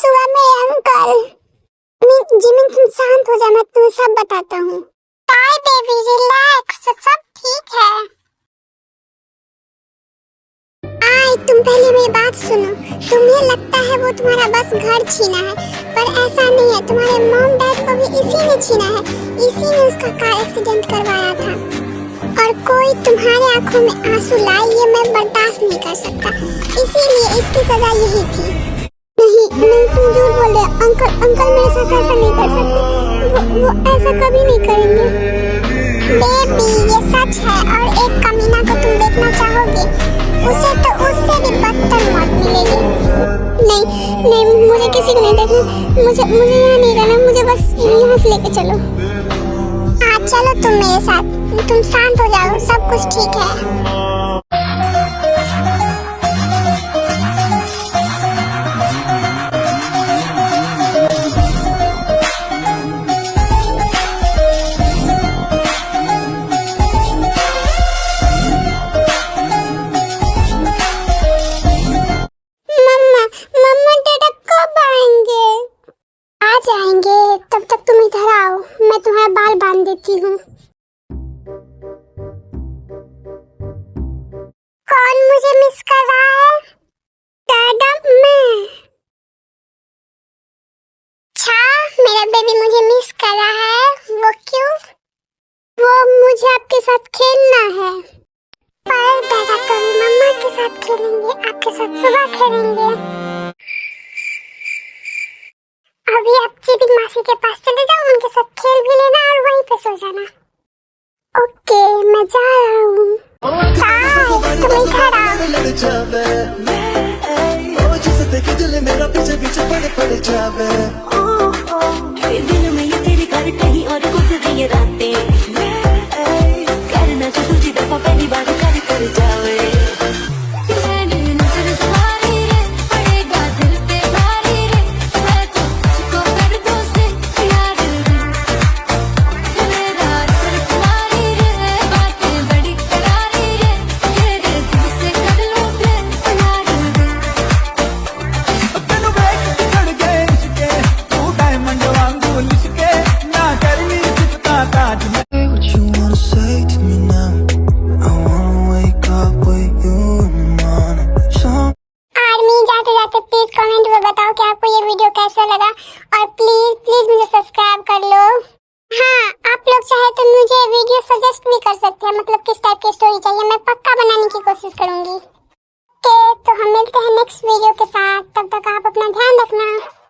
सुगा मेरे अंकल। जिमिन तुम शांत हो जा, मैं तुम्हें सब बताता हूँ। ताई बेबी रिलैक्स, सब ठीक है। आई तुम पहले मेरी बात सुनो, तुम्हें लगता है वो तुम्हारा बस घर छीना है, पर ऐसा नहीं है। तुम्हारे मॉम डैड को भी इसी ने छीना है, इसी ने उसका कार एक्सीडेंट करवाया था। और कोई तुम्हारे आंखों में आंसू लाए ये मैं बर्दाश्त नहीं कर सकता, इसीलिए इसकी सजा यही थी। नहीं तुम झूठ बोल रहे हो। अंकल मेरे साथ ऐसा नहीं कर सकते, वो ऐसा कभी नहीं करेंगे। बेबी ये सच है, और एक कमीना को तुम देखना चाहोगे, उसे तो उससे भी बदतर मौत मिलेगी। नहीं मुझे किसी को नहीं देखना, मुझे यहाँ नहीं रहना, मुझे बस यहाँ से लेके चलो। हाँ चलो तुम मेरे साथ, तुम शांत हो जाओ, सब कुछ ठीक है। पहन देती हूँ। कौन मुझे मिस कर रहा है? दादा मैं। अच्छा, मेरा बेबी मुझे मिस कर रहा है। वो क्यों? वो मुझे आपके साथ खेलना है। पर दादा तो मम्मा के साथ खेलेंगे, आपके साथ सुबह खेलेंगे। अभी आप चिबिक मासी के पास चले जाओ, उनके साथ खेल भी लेना और वहीं पे सो जाना। ओके, मैं जा रहा हूँ। तुम इधर आओ। दिल में ये तेरी कर कहीं और गुजरी ये रातें करना जो तुझी दफा पहली बार कर जावे What you wanna say to me now? I wanna wake up with you in the morning. Army, जाते जाते प्लीज कमेंट में बताओ कि आपको ये वीडियो कैसा लगा और प्लीज प्लीज मुझे सब्सक्राइब कर लो। हाँ, आप लोग चाहे तो मुझे वीडियो सजेस्ट भी कर सकते हैं, मतलब किस टाइप की स्टोरी चाहिए, मैं पक्का बनाने की कोशिश करूंगी। ओके, तो हम मिलते हैं नेक्स्ट वीडियो के साथ। तब तक आप अपना ध्यान रखें।